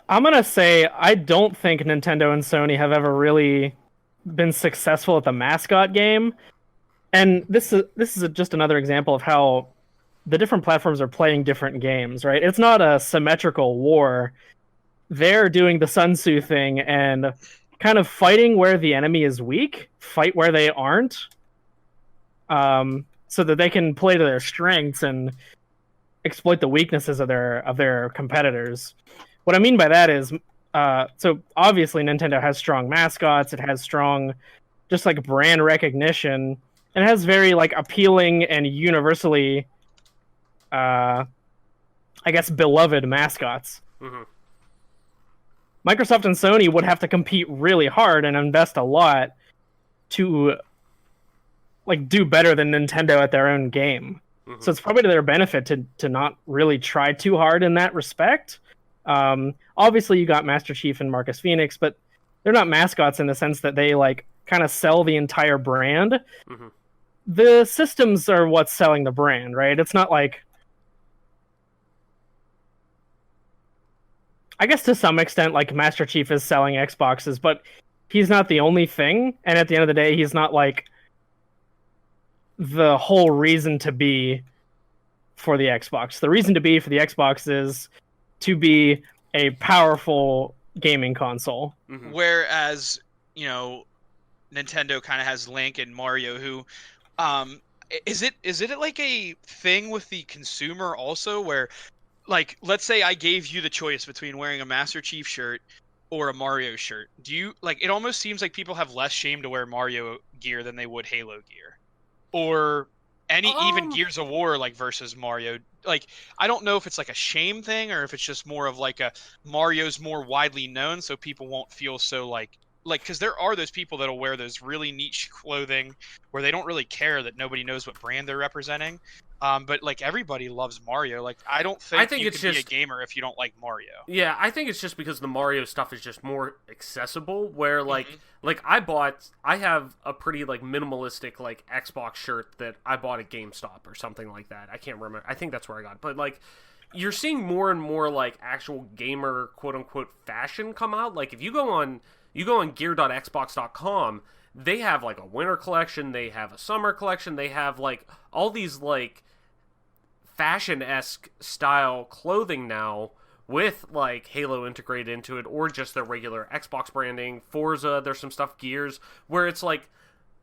I'm going to say I don't think Nintendo and Sony have ever really been successful at the mascot game. And this is just another example of how the different platforms are playing different games, right? It's not a symmetrical war. They're doing the Sun Tzu thing and kind of fighting where the enemy is weak, fight where they aren't, so that they can play to their strengths and exploit the weaknesses of their competitors. What I mean by that is, so obviously Nintendo has strong mascots, it has strong, just like brand recognition, and it has very like appealing and universally, I guess, beloved mascots. Microsoft and Sony would have to compete really hard and invest a lot to like do better than Nintendo at their own game. So it's probably to their benefit to not really try too hard in that respect. Obviously you got Master Chief and Marcus Phoenix, but they're not mascots in the sense that they like kind of sell the entire brand. The systems are what's selling the brand, right? It's not like, I guess to some extent, like Master Chief is selling Xboxes, but he's not the only thing. And at the end of the day, he's not like the whole reason to be for the Xbox. The reason to be for the Xbox is to be a powerful gaming console. Whereas, Nintendo kind of has Link and Mario, who is it like a thing with the consumer also, where like let's say I gave you the choice between wearing a Master Chief shirt or a Mario shirt. Do you like it almost seems like people have less shame to wear Mario gear than they would Halo gear. Or any even Gears of War like versus Mario. Like I don't know if it's like a shame thing or if it's just more of like a Mario's more widely known so people won't feel so like because there are those people that'll wear those really niche clothing where they don't really care that nobody knows what brand they're representing. But like everybody loves Mario. Like I don't think you it's can be a just gamer if you don't like Mario. Yeah, I think it's just because the Mario stuff is just more accessible. Where like I have a pretty like minimalistic like Xbox shirt that I bought at GameStop or something like that. I can't remember. I think that's where I got it. But like you're seeing more and more like actual gamer quote unquote fashion come out. Like if you go on gear.xbox.com, they have like a winter collection, they have a summer collection, they have like all these like fashion-esque style clothing now with like Halo integrated into it, or just their regular Xbox branding. Forza, there's some stuff, Gears, where it's like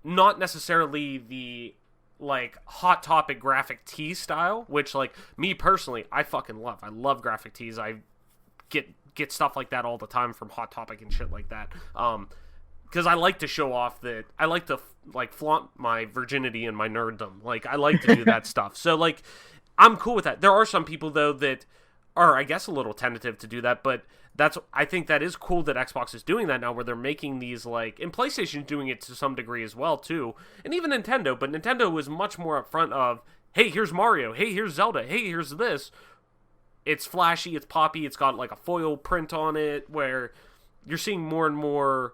not necessarily the like Hot Topic graphic tee style, which like me personally I fucking love. I love graphic tees. I get stuff like that all the time from Hot Topic and shit like that. Because I like to show off that I like to like flaunt my virginity and my nerddom. Like I like to do that stuff. So like I'm cool with that. There are some people though that are, I guess, a little tentative to do that, but I think that is cool that Xbox is doing that now, where they're making these like, and PlayStation's doing it to some degree as well too, and even Nintendo. But Nintendo was much more upfront of, hey, here's Mario, hey, here's Zelda, hey, here's this. It's flashy, it's poppy, it's got like a foil print on it, where you're seeing more and more.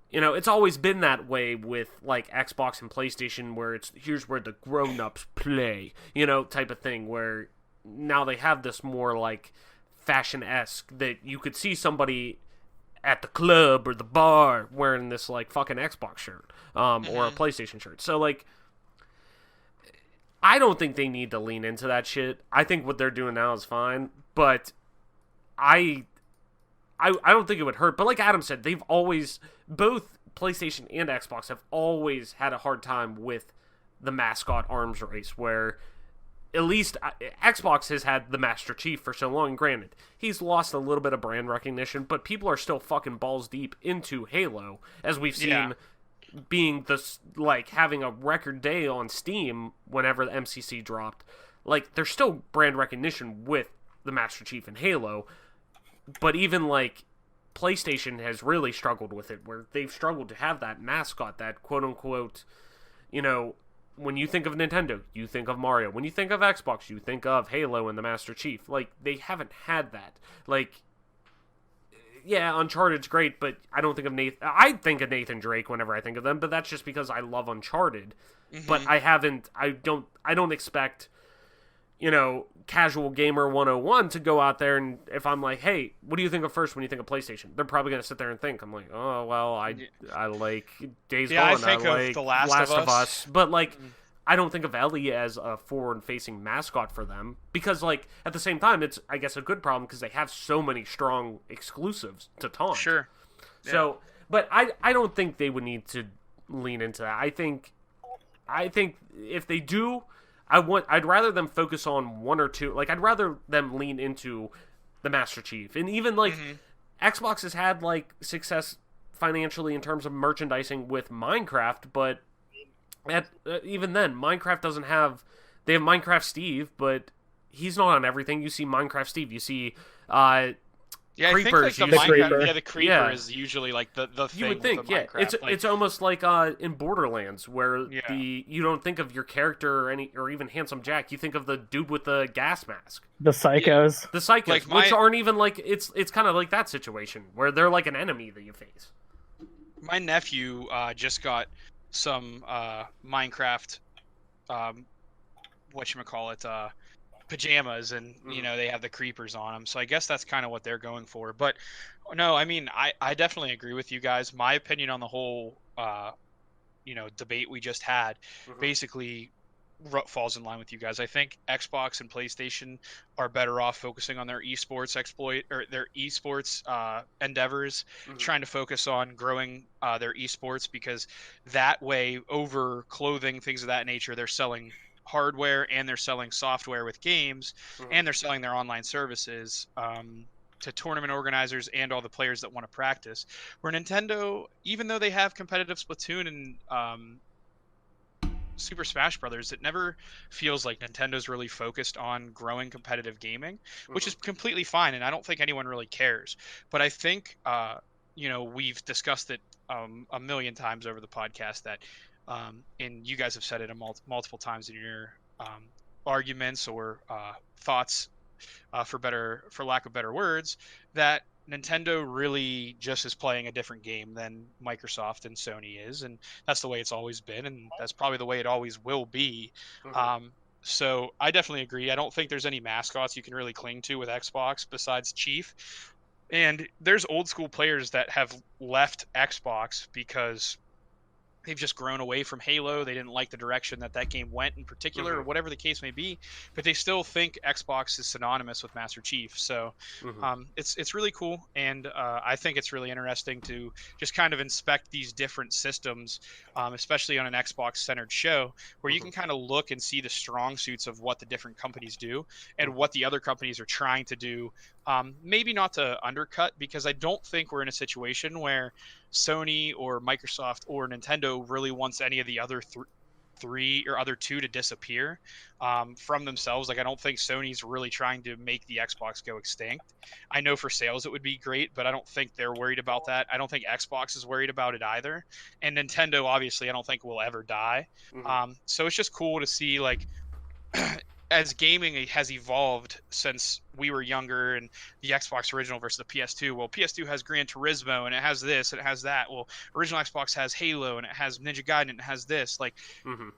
You know, it's always been that way with, like, Xbox and PlayStation, where it's, here's where the grown-ups play, you know, type of thing, where now they have this more, like, fashion-esque, that you could see somebody at the club or the bar wearing this, like, fucking Xbox shirt, or a PlayStation shirt. So, like, I don't think they need to lean into that shit. I think what they're doing now is fine, but I don't think it would hurt. But like Adam said, they've always, both PlayStation and Xbox have always had a hard time with the mascot arms race, where at least Xbox has had the Master Chief for so long. Granted, he's lost a little bit of brand recognition, but people are still fucking balls deep into Halo, as we've seen being this, like, having a record day on Steam whenever the MCC dropped. Like, there's still brand recognition with the Master Chief and Halo. But even, like, PlayStation has really struggled with it, where they've struggled to have that mascot, that quote-unquote, you know, when you think of Nintendo, you think of Mario. When you think of Xbox, you think of Halo and the Master Chief. Like, they haven't had that. Like, yeah, Uncharted's great, but I don't think of Nathan... I think of Nathan Drake whenever I think of them, but that's just because I love Uncharted. But I don't expect, you know, casual gamer 101 to go out there, and if I'm like, hey, what do you think of first when you think of PlayStation? They're probably going to sit there and think, I'm like, oh, well, I like Days Gone, I think like of The Last of Us. But, like, I don't think of Ellie as a forward-facing mascot for them, because, like, at the same time, it's, I guess, a good problem, because they have so many strong exclusives to taunt. Sure. So, but I don't think they would need to lean into that. I think if they do, I'd rather them focus on one or two. Like, I'd rather them lean into the Master Chief. And even, like, Xbox has had, like, success financially in terms of merchandising with Minecraft, but even then, Minecraft doesn't have... They have Minecraft Steve, but he's not on everything. You see Minecraft Steve. You see Creepers. I think, like, the Creeper is usually, like, the thing. You would think, with the Minecraft. It's almost like in Borderlands, where you don't think of your character or even Handsome Jack. You think of the dude with the gas mask. The Psychos. The Psychos, like which aren't even like... It's kind of like that situation, where they're like an enemy that you face. My nephew just got some Minecraft, whatchamacallit, pajamas, and you know, they have the creepers on them, so I guess that's kind of what they're going for. But no, I mean, I definitely agree with you guys. My opinion on the whole you know, debate we just had, basically falls in line with you guys. I think Xbox and PlayStation are better off focusing on their esports endeavors, trying to focus on growing their esports, because that way, over clothing, things of that nature, they're selling hardware and they're selling software with games, and they're selling their online services to tournament organizers and all the players that want to practice. Where Nintendo, even though they have competitive Splatoon and Super Smash Brothers, it never feels like Nintendo's really focused on growing competitive gaming, which is completely fine, and I don't think anyone really cares. But I think, we've discussed it a million times over the podcast that, and you guys have said it multiple times in your arguments or thoughts, for lack of better words, that Nintendo really just is playing a different game than Microsoft and Sony is, and that's the way it's always been, and that's probably the way it always will be. So I definitely agree. I don't think there's any mascots you can really cling to with Xbox besides Chief. And there's old school players that have left Xbox because they've just grown away from Halo. They didn't like the direction that game went in particular, or whatever the case may be, but they still think Xbox is synonymous with Master Chief. So it's really cool, and I think it's really interesting to just kind of inspect these different systems, especially on an Xbox-centered show, where you can kind of look and see the strong suits of what the different companies do and what the other companies are trying to do. Maybe not to undercut, because I don't think we're in a situation where Sony or Microsoft or Nintendo really wants any of the other three or other two to disappear from themselves. Like, I don't think Sony's really trying to make the Xbox go extinct. I know for sales it would be great, but I don't think they're worried about that. I don't think Xbox is worried about it either. And Nintendo, obviously, I don't think will ever die. So it's just cool to see, like, as gaming has evolved since we were younger, and the Xbox original versus the PS2. Well, PS2 has Gran Turismo, and it has this, and it has that. Well, original Xbox has Halo, and it has Ninja Gaiden, and it has this. Like,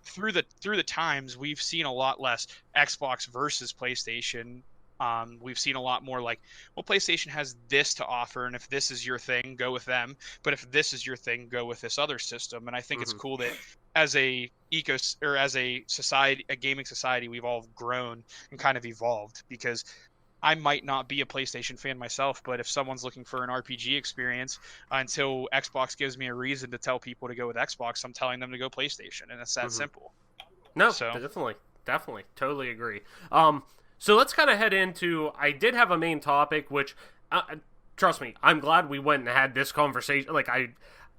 through the times, we've seen a lot less Xbox versus PlayStation. We've seen a lot more like, well, PlayStation has this to offer, and if this is your thing, go with them. But if this is your thing, go with this other system. And I think it's cool that as a society, a gaming society, we've all grown and kind of evolved, because I might not be a PlayStation fan myself, but if someone's looking for an RPG experience, until Xbox gives me a reason to tell people to go with Xbox, I'm telling them to go PlayStation, and it's that simple. No, so definitely, totally agree. So let's kind of head into, I did have a main topic, which, trust me, I'm glad we went and had this conversation. Like,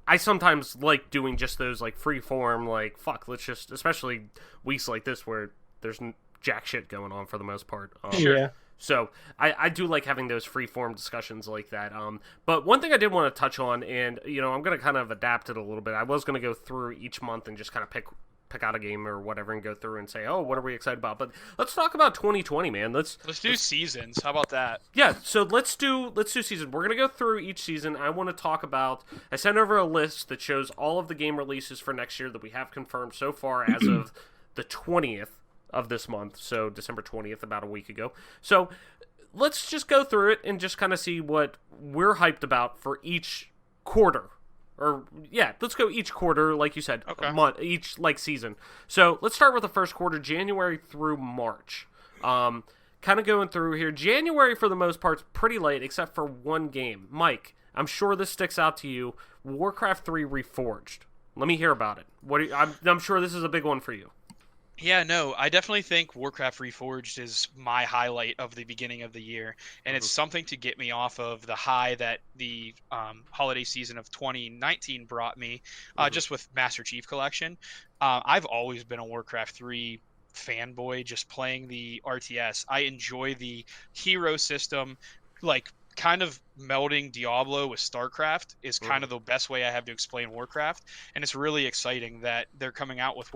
I sometimes like doing just those, like, free form, like, let's just, especially weeks like this where there's jack shit going on for the most part. Yeah. So I do like having those free form discussions like that. But one thing I did want to touch on, and, I'm going to kind of adapt it a little bit. I was going to go through each month and just kind of pick out a game or whatever and go through and say, oh, what are we excited about? But let's talk about 2020, man. Let's do seasons. How about that? Yeah, so let's do season. We're gonna go through each season. I want to talk about, I sent over a list that shows all of the game releases for next year that we have confirmed so far as of the 20th of this month, so December 20th, about a week ago. So let's just go through it and just kind of see what we're hyped about for each quarter. Or, yeah, let's go each quarter, like you said, month, each, like, season. So, let's start with the first quarter, January through March. Kind of going through here. January, for the most part, is pretty late, except for one game. Mike, I'm sure this sticks out to you. Warcraft 3 Reforged. Let me hear about it. I'm sure this is a big one for you. Yeah, no, I definitely think Warcraft Reforged is my highlight of the beginning of the year, and it's something to get me off of the high that the holiday season of 2019 brought me, just with Master Chief Collection. I've always been a Warcraft 3 fanboy, just playing the RTS. I enjoy the hero system, like, kind of melding Diablo with StarCraft is kind of the best way I have to explain Warcraft, and it's really exciting that they're coming out with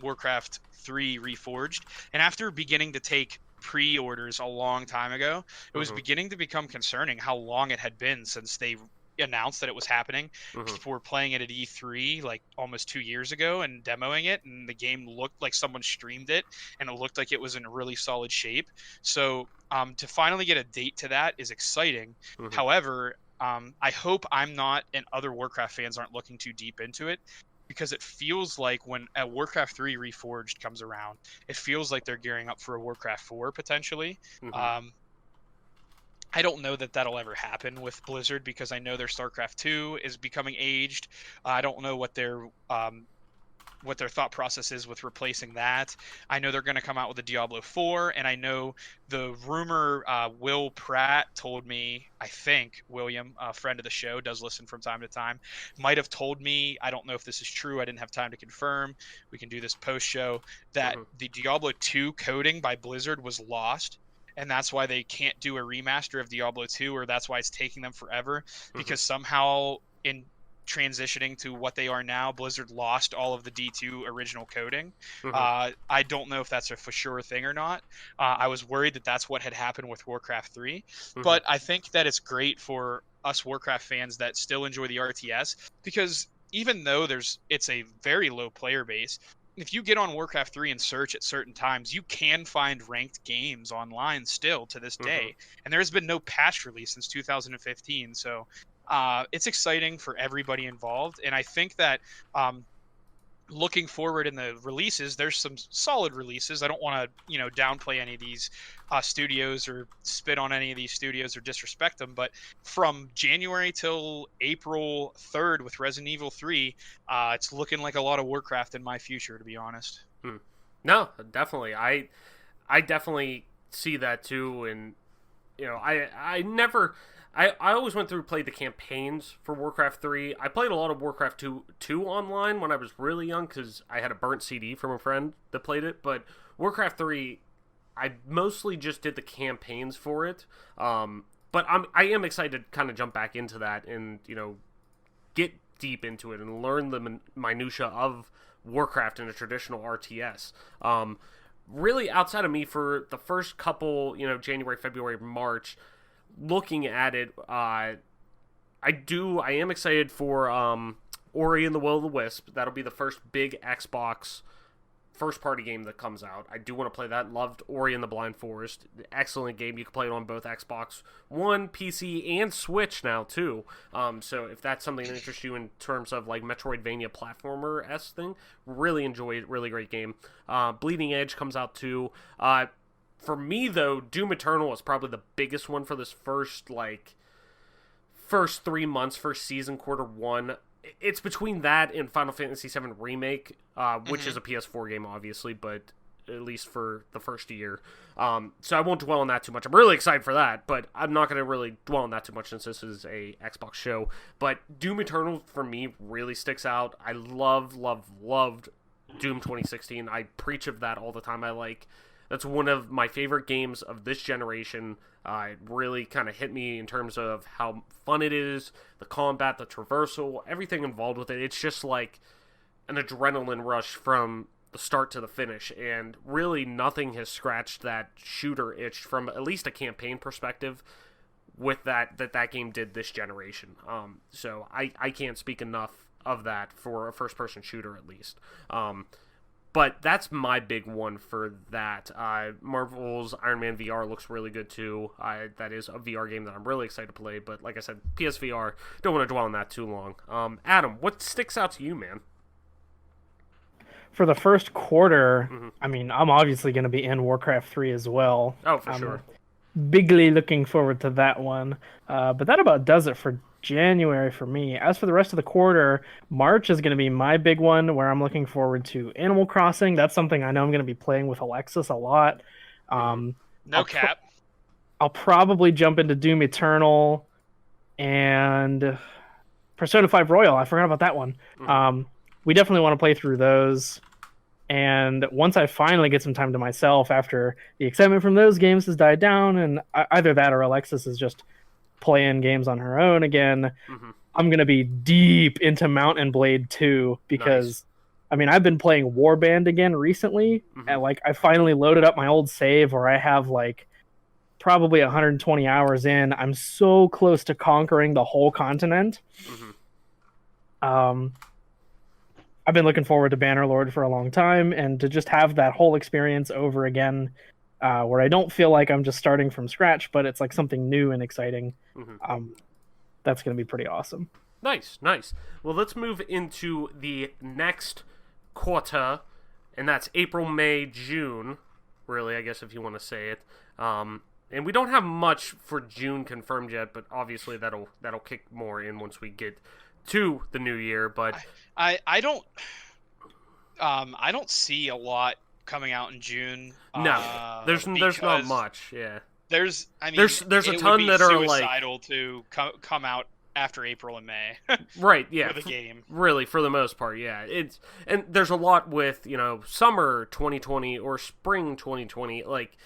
Warcraft 3 Reforged. And after beginning to take pre-orders a long time ago, it was beginning to become concerning how long it had been since they announced that it was happening. People were playing it at E3 like almost 2 years ago and demoing it, and the game looked like someone streamed it, and it looked like it was in really solid shape. So to finally get a date to that is exciting. However, I hope I'm not, and other Warcraft fans aren't looking too deep into it. because it feels like when a Warcraft 3 Reforged comes around, it feels like they're gearing up for a Warcraft 4 potentially. I don't know that that'll ever happen with Blizzard because I know their StarCraft 2 is becoming aged. I don't know what their thought process is with replacing that. I know they're going to come out with a Diablo 4, and I know the rumor Will Pratt told me, I think William, a friend of the show, does listen from time to time, might have told me, I don't know if this is true, I didn't have time to confirm, we can do this post-show, that the Diablo 2 coding by Blizzard was lost, and that's why they can't do a remaster of Diablo 2, or that's why it's taking them forever, because somehow in transitioning to what they are now, Blizzard lost all of the D2 original coding. I don't know if that's a for sure thing or not. I was worried that that's what had happened with Warcraft 3, but I think that it's great for us Warcraft fans that still enjoy the RTS, because even though it's a very low player base, if you get on Warcraft 3 and search at certain times, you can find ranked games online still to this day. And there has been no patch release since 2015. So it's exciting for everybody involved. And I think that looking forward in the releases, there's some solid releases. I don't want to, downplay any of these studios or spit on any of these studios or disrespect them. But from January till April 3rd with Resident Evil 3, it's looking like a lot of Warcraft in my future, to be honest. No, definitely. I definitely see that too. And, I always played the campaigns for Warcraft 3. I played a lot of Warcraft 2 online when I was really young because I had a burnt CD from a friend that played it. But Warcraft 3, I mostly just did the campaigns for it. But I am excited to kind of jump back into that and, get deep into it and learn the minutia of Warcraft in a traditional RTS. Really, outside of me, for the first couple, January, February, March, looking at it, I am excited for Ori and the Will of the Wisp. That'll be the first big Xbox first-party game that comes out. I do want to play that. Loved Ori and the Blind Forest. Excellent game. You can play it on both Xbox One, PC, and Switch now, too. So if that's something that interests you in terms of, like, Metroidvania platformer-esque thing, really enjoy it. Really great game. Bleeding Edge comes out, too. For me, though, Doom Eternal is probably the biggest one for this first 3 months, first season, quarter one. It's between that and Final Fantasy VII Remake, which is a PS4 game, obviously, but at least for the first year. So I won't dwell on that too much. I'm really excited for that, but I'm not going to really dwell on that too much since this is a Xbox show. But Doom Eternal, for me, really sticks out. I loved Doom 2016. I preach of that all the time. That's one of my favorite games of this generation. It really kind of hit me in terms of how fun it is, the combat, the traversal, everything involved with it. It's just like an adrenaline rush from the start to the finish, and really nothing has scratched that shooter itch from at least a campaign perspective with that game did this generation. So I can't speak enough of that for a first-person shooter at least. But that's my big one for that. Marvel's Iron Man VR looks really good too. That is a VR game that I'm really excited to play. But like I said, PSVR, don't want to dwell on that too long. Adam, what sticks out to you, man? For the first quarter, I mean, I'm obviously going to be in Warcraft 3 as well. Oh, for sure. Bigly looking forward to that one. But that about does it for January for me. As for the rest of the quarter, March is going to be my big one where I'm looking forward to Animal Crossing. That's something I know I'm going to be playing with Alexis a lot. I'll probably jump into Doom Eternal and Persona 5 Royal. I forgot about that one. We definitely want to play through those. And once I finally get some time to myself after the excitement from those games has died down, and either that or Alexis is just playing games on her own again, I'm going to be deep into Mount and Blade 2 because, I mean, I've been playing Warband again recently, and I finally loaded up my old save where I have probably 120 hours in. I'm so close to conquering the whole continent. I've been looking forward to Bannerlord for a long time, and to just have that whole experience over again, where I don't feel like I'm just starting from scratch, but it's like something new and exciting. That's going to be pretty awesome. Nice, nice. Well, let's move into the next quarter, and that's April, May, June, really, I guess, if you want to say it. And we don't have much for June confirmed yet, but obviously that'll kick more in once we get to the new year. But I don't see a lot coming out in June. No, there's not much. Yeah, there's a ton that are like suicidal to come out after April and May. Right, yeah. For the game. Really, for the most part, yeah. And there's a lot with, summer 2020 or spring 2020, like,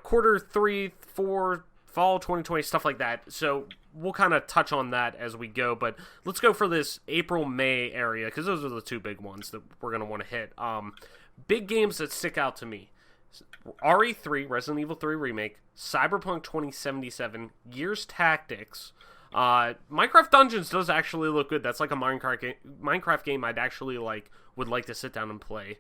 quarter 3, 4, fall 2020, stuff like that. So we'll kind of touch on that as we go, but let's go for this April, May area, because those are the two big ones that we're going to want to hit. Big games that stick out to me. RE3, Resident Evil 3 Remake, Cyberpunk 2077, Tactics. Minecraft Dungeons does actually look good. That's like a Minecraft game I'd actually would like to sit down and play.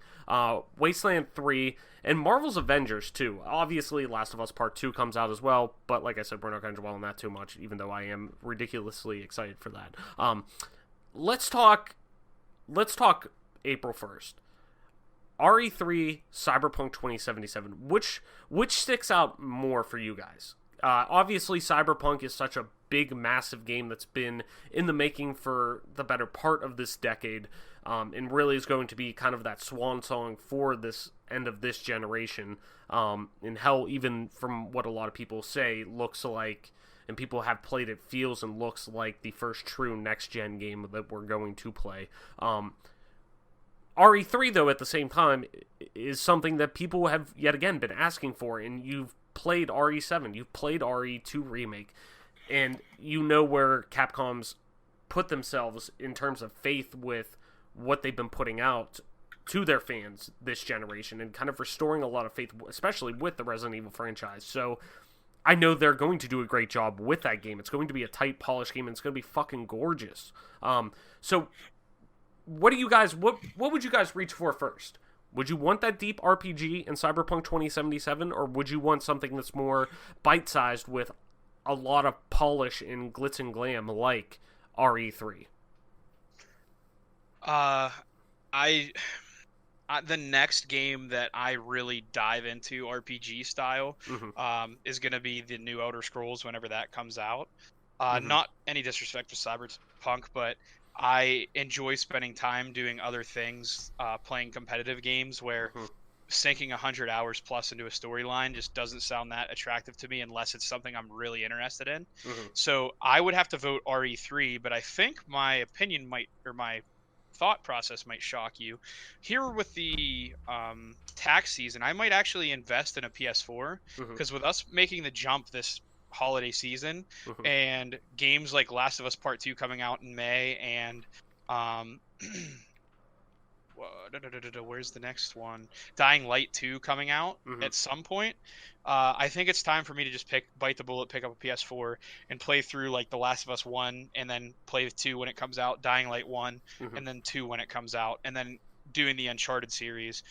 Wasteland 3 and Marvel's Avengers 2. Obviously, Last of Us Part 2 comes out as well, but like I said, we're not going to dwell on that too much, even though I am ridiculously excited for that. Let's talk April 1st. RE3, Cyberpunk 2077. Which sticks out more for you guys? Obviously, Cyberpunk is such a big, massive game that's been in the making for the better part of this decade, and really is going to be kind of that swan song for this end of this generation. And hell, even from what a lot of people say, looks like, and people have played it, feels and looks like the first true next-gen game that we're going to play. RE3, though, at the same time, is something that people have, yet again, been asking for, and you've played RE7, you've played RE2 Remake, and you know where Capcom's put themselves in terms of faith with what they've been putting out to their fans this generation, and kind of restoring a lot of faith, especially with the Resident Evil franchise. So I know they're going to do a great job with that game. It's going to be a tight, polished game, and it's going to be fucking gorgeous. So what do you guys, what would you guys reach for first? Would you want that deep RPG in Cyberpunk 2077, or would you want something that's more bite-sized with a lot of polish and glitz and glam like RE3? The next game that I really dive into RPG style is going to be the new Elder Scrolls whenever that comes out. Not any disrespect to Cyberpunk, but I enjoy spending time doing other things, playing competitive games where sinking 100 hours plus into a storyline just doesn't sound that attractive to me unless it's something I'm really interested in. So I would have to vote RE3, but I think my opinion might, or my thought process might shock you. Here with the tax season, I might actually invest in a PS4, because with us making the jump this holiday season and games like Last of Us Part 2 coming out in May, and where's the next one? Dying Light 2 coming out at some point. I think it's time for me to just bite the bullet, pick up a PS4, and play through like The Last of Us 1, and then play 2 when it comes out, Dying Light 1, and then 2 when it comes out, and then doing the Uncharted series.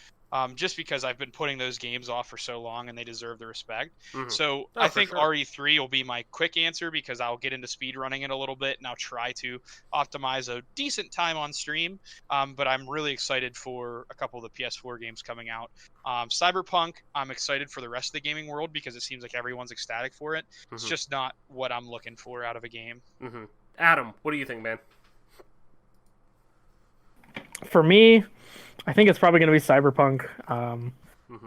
Just because I've been putting those games off for so long and they deserve the respect. So I think RE3 will be my quick answer, because I'll get into speedrunning it a little bit and I'll try to optimize a decent time on stream. But I'm really excited for a couple of the PS4 games coming out. Cyberpunk, I'm excited for the rest of the gaming world because it seems like everyone's ecstatic for it. It's just not what I'm looking for out of a game. Adam, what do you think, man? For me, I think it's probably going to be Cyberpunk,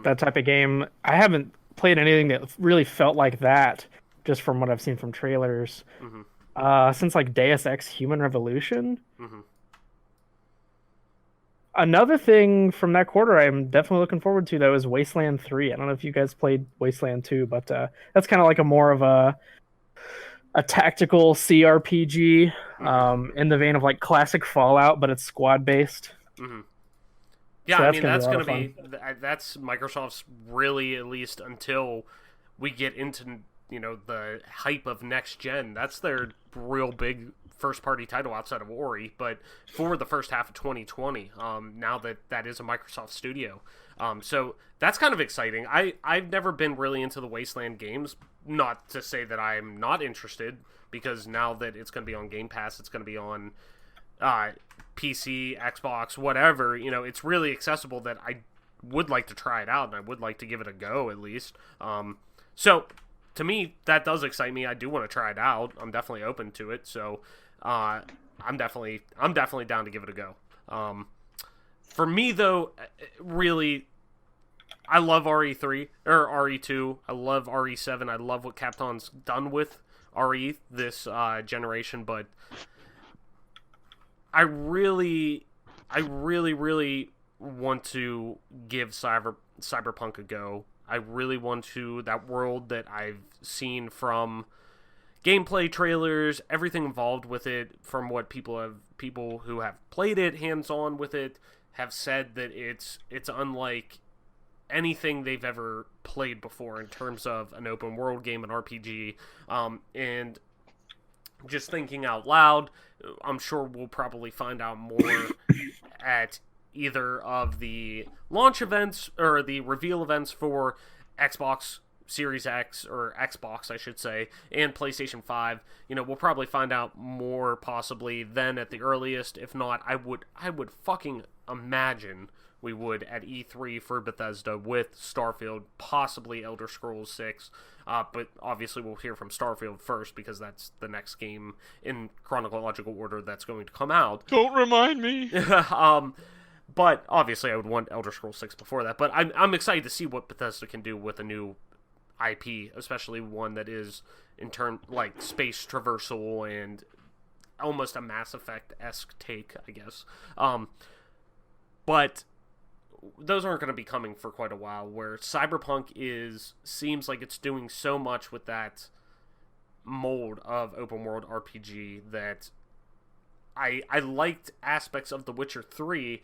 that type of game. I haven't played anything that really felt like that, just from what I've seen from trailers, since like Deus Ex Human Revolution. Another thing from that quarter I'm definitely looking forward to, though, is Wasteland 3. I don't know if you guys played Wasteland 2, but that's kind of like a more of a tactical CRPG in the vein of like classic Fallout, but it's squad-based. Yeah, so I mean, that's going to be, that's Microsoft's really, at least until we get into, the hype of next gen. That's their real big first-party title outside of Ori, but for the first half of 2020, now that is a Microsoft studio. So that's kind of exciting. I've never been really into the Wasteland games, not to say that I'm not interested, because now that it's going to be on Game Pass, it's going to be on PC, Xbox, whatever, it's really accessible that I would like to try it out, and I would like to give it a go, at least. So, to me, that does excite me. I do want to try it out. I'm definitely open to it, so I'm definitely down to give it a go. For me, though, really, I love RE3, or RE2. I love RE7. I love what Capcom's done with RE this generation, but I really want to give Cyberpunk a go. I really want to, that world that I've seen from gameplay trailers, everything involved with it, from what people who have played it hands-on with it have said, that it's unlike anything they've ever played before in terms of an open world game, an RPG, and just thinking out loud, I'm sure we'll probably find out more at either of the launch events or the reveal events for Xbox Series X, or Xbox, I should say, and PlayStation 5. We'll probably find out more possibly then at the earliest. If not, I would fucking imagine we would at E3 for Bethesda with Starfield, possibly Elder Scrolls 6. But obviously we'll hear from Starfield first, because that's the next game in chronological order that's going to come out. Don't remind me. But obviously I would want Elder Scrolls 6 before that. But I'm excited to see what Bethesda can do with a new IP, especially one that is in turn like space traversal and almost a Mass Effect-esque take, I guess. But those aren't going to be coming for quite a while, where Cyberpunk seems like it's doing so much with that mold of open world RPG that I liked aspects of The Witcher 3.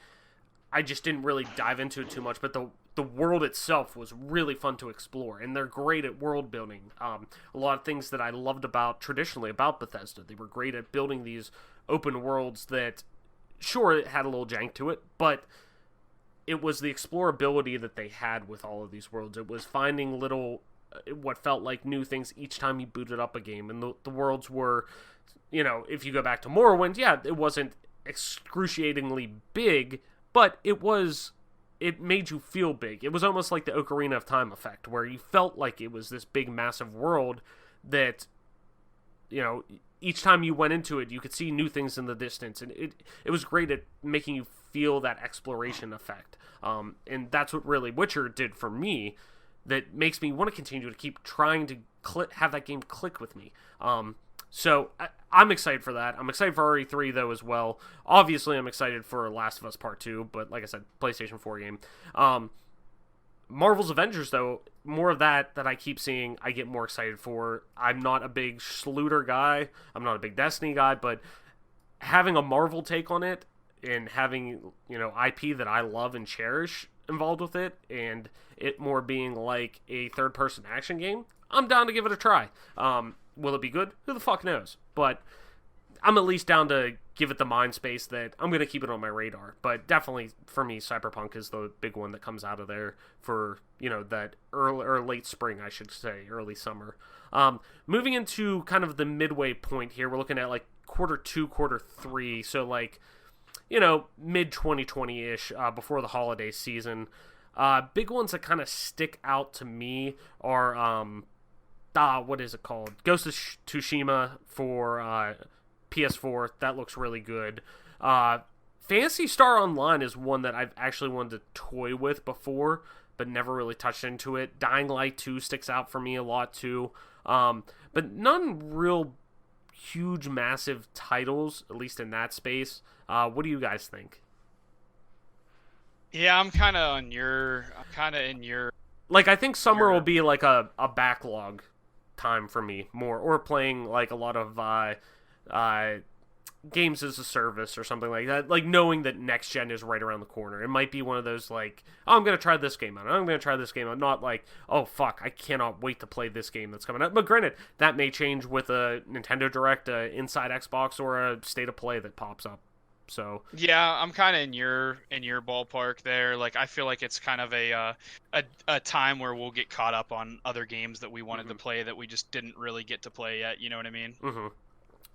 I just didn't really dive into it too much, but the world itself was really fun to explore, and they're great at world building. A lot of things that I loved traditionally about Bethesda. They were great at building these open worlds that, sure, it had a little jank to it, but it was the explorability that they had with all of these worlds. It was finding little, what felt like new things each time you booted up a game, and the worlds were, if you go back to Morrowind, yeah, it wasn't excruciatingly big, but it made you feel big. It was almost like the Ocarina of Time effect, where you felt like it was this big, massive world that, each time you went into it, you could see new things in the distance, and it was great at making you feel that exploration effect. And that's what really Witcher did for me, that makes me want to continue to keep trying to have that game click with me. So I'm excited for that. I'm excited for RE3, though, as well. Obviously, I'm excited for Last of Us Part 2, but like I said, PlayStation 4 game. Marvel's Avengers, though, more of that I keep seeing, I get more excited for. I'm not a big Schluter guy. I'm not a big Destiny guy, but having a Marvel take on it, and having, IP that I love and cherish involved with it, and it more being like a third-person action game, I'm down to give it a try. Will it be good? Who the fuck knows? But I'm at least down to give it the mind space that I'm going to keep it on my radar. But definitely, for me, Cyberpunk is the big one that comes out of there for, that early or late spring, I should say, early summer. Moving into kind of the midway point here, we're looking at like Q2, Q3, so like, mid 2020-ish, before the holiday season. Big ones that kind of stick out to me are, what is it called? Ghost of Tsushima for PS4. That looks really good. Phantasy Star Online is one that I've actually wanted to toy with before, but never really touched into it. Dying Light 2 sticks out for me a lot, too. But none real huge, massive titles, at least in that space. What do you guys think? Yeah, I'm kind of in your... Like, I think summer will be like a backlog time for me more, or playing like a lot of games as a service or something like that, like knowing that next gen is right around the corner. It might be one of those like, oh, I'm going to try this game out. I'm going to try this game out. Not like, oh, fuck, I cannot wait to play this game that's coming out. But granted, that may change with a Nintendo Direct, Inside Xbox, or a State of Play that pops up. So yeah, I'm kind of in your ballpark there. Like, I feel like it's kind of a time where we'll get caught up on other games that we wanted to play that we just didn't really get to play yet. You know what I mean? Mm-hmm.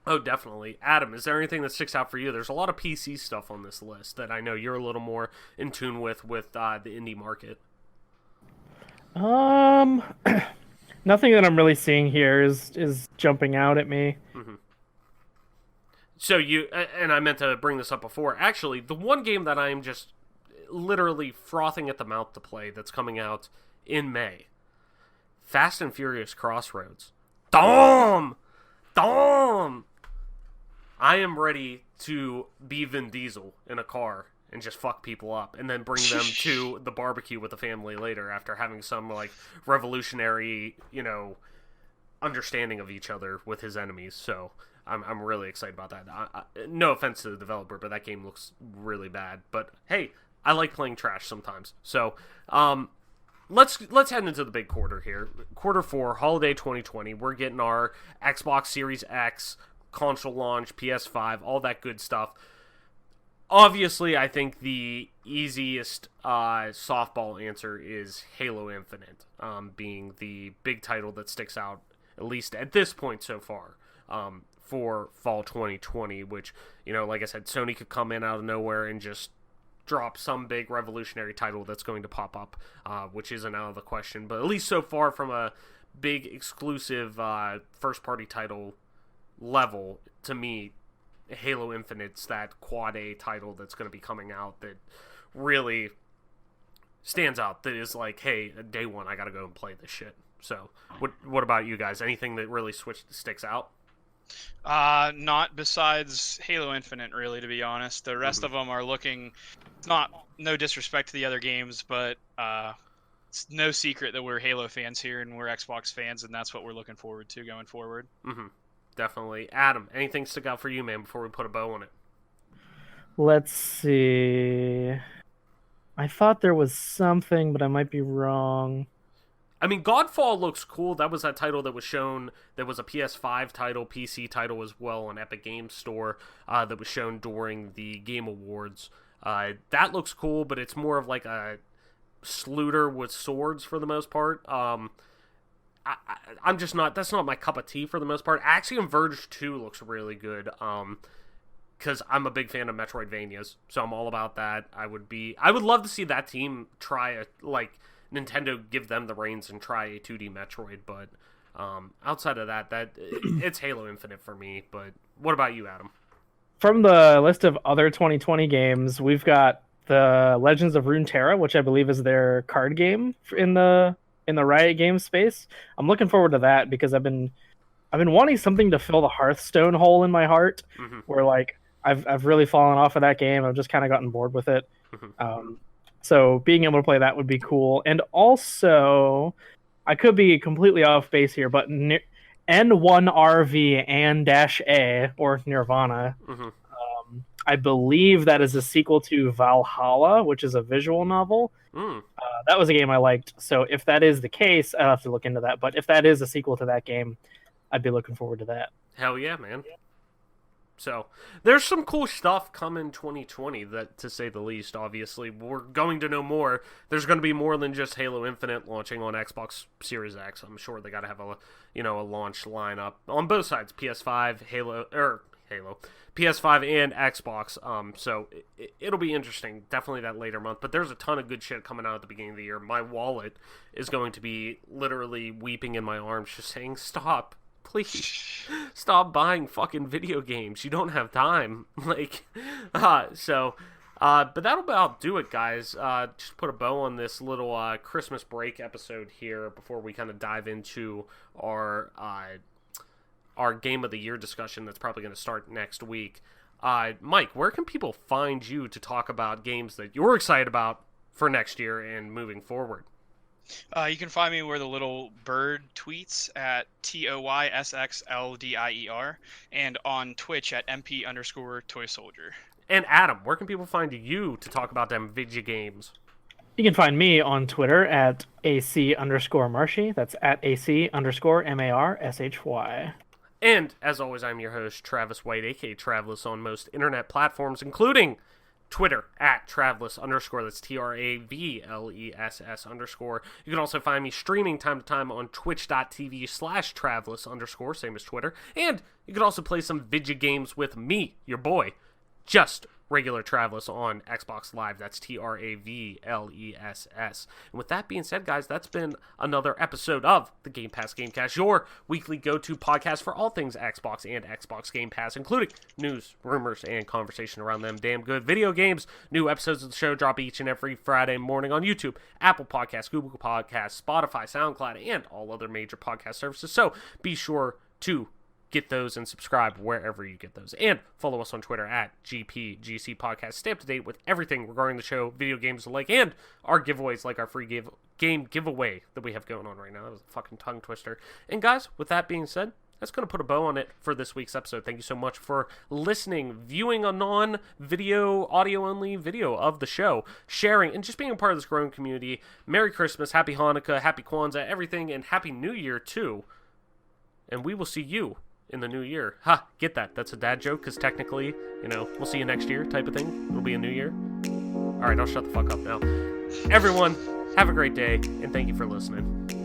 Oh, definitely. Adam, is there anything that sticks out for you? There's a lot of PC stuff on this list that I know you're a little more in tune with the indie market. Nothing that I'm really seeing here is jumping out at me. Mm-hmm. So and I meant to bring this up before. Actually, the one game that I'm just literally frothing at the mouth to play that's coming out in May, Fast and Furious Crossroads. Dom! I am ready to be Vin Diesel in a car and just fuck people up and then bring them to the barbecue with the family later after having some, like, revolutionary, understanding of each other with his enemies. So I'm really excited about that. No offense to the developer, but that game looks really bad. But hey, I like playing trash sometimes. So let's head into the big quarter here. Quarter 4, holiday 2020. We're getting our Xbox Series X, console launch, PS5, all that good stuff. Obviously, I think the easiest softball answer is Halo Infinite, being the big title that sticks out, at least at this point so far, for fall 2020, which, like I said, Sony could come in out of nowhere and just drop some big revolutionary title that's going to pop up, which isn't out of the question. But at least so far, from a big exclusive first-party title level, to me, Halo Infinite's that quad A title that's going to be coming out that really stands out, that is like, hey, day one, I got to go and play this shit. So what about you guys? Anything that really sticks out? Not besides Halo Infinite, really, to be honest. The rest of them are looking, no disrespect to the other games, but it's no secret that we're Halo fans here and we're Xbox fans, and that's what we're looking forward to going forward. Mm-hmm. Definitely. Adam, anything stick out for you, man, before we put a bow on it? Let's see. I thought there was something, but I might be wrong. I mean, Godfall looks cool. That was that title that was shown, that was a PS5 title, PC title as well on Epic Games Store, that was shown during the Game Awards. That looks cool, but it's more of like a slooter with swords for the most part. I'm just not, that's not my cup of tea for the most part. Axiom Verge 2 looks really good, because I'm a big fan of Metroidvanias, so I'm all about that. I would love to see that team try Nintendo give them the reins and try a 2D Metroid, but outside of that, it's Halo Infinite for me. But what about you, Adam? From the list of other 2020 games, we've got the Legends of Runeterra, which I believe is their card game in the Riot Games space. I'm looking forward to that because I've been wanting something to fill the Hearthstone hole in my heart, where like I've really fallen off of that game. I've just kind of gotten bored with it. So being able to play that would be cool. And also, I could be completely off base here, but N1RV and -A, or Nirvana, I believe that is a sequel to Valhalla, which is a visual novel. That was a game I liked. So if that is the case, I'll have to look into that. But if that is a sequel to that game, I'd be looking forward to that. Hell yeah, man. So, there's some cool stuff coming 2020, that, to say the least. Obviously, we're going to know more. There's going to be more than just Halo Infinite launching on Xbox Series X. I'm sure they got to have a launch lineup on both sides, PS5, PS5 and Xbox. So it'll be interesting. Definitely that later month. But there's a ton of good shit coming out at the beginning of the year. My wallet is going to be literally weeping in my arms, just saying, "Stop. Please stop buying fucking video games. You don't have time." But that'll about do it, guys. Just put a bow on this little Christmas break episode here before we kind of dive into our Game of the Year discussion that's probably going to start next week. Mike, where can people find you to talk about games that you're excited about for next year and moving forward? You can find me where the little bird tweets at TOYSXLDIER and on Twitch at MP_Toy Soldier. And Adam, where can people find you to talk about them video games? You can find me on Twitter at AC_Marshy. That's at AC_MARSHY. And, as always, I'm your host, Travis White, aka Travelus, on most internet platforms, including Twitter at Travelus_. That's TRAVLESS_. You can also find me streaming time to time on twitch.tv/Travelus_, same as Twitter. And you can also play some video games with me, your boy, just regular Travelus on Xbox Live. That's TRAVLESS. And with that being said, guys, that's been another episode of the Game Pass Gamecast, your weekly go-to podcast for all things Xbox and Xbox Game Pass, including news, rumors, and conversation around them damn good video games. New episodes of the show drop each and every Friday morning on YouTube, Apple Podcasts, Google Podcasts, Spotify, SoundCloud, and all other major podcast services. So be sure to get those and subscribe wherever you get those. And follow us on Twitter at GPGC Podcast. Stay up to date with everything regarding the show, video games alike, and our giveaways like our free game giveaway that we have going on right now. That was a fucking tongue twister. And guys, with that being said, that's going to put a bow on it for this week's episode. Thank you so much for listening, viewing a non-video, audio-only video of the show, sharing, and just being a part of this growing community. Merry Christmas, Happy Hanukkah, Happy Kwanzaa, everything, and Happy New Year, too. And we will see you in the new year. Ha, get that. That's a dad joke, because technically, we'll see you next year type of thing. It'll be a new year. All right, I'll shut the fuck up now. Everyone, have a great day, and thank you for listening.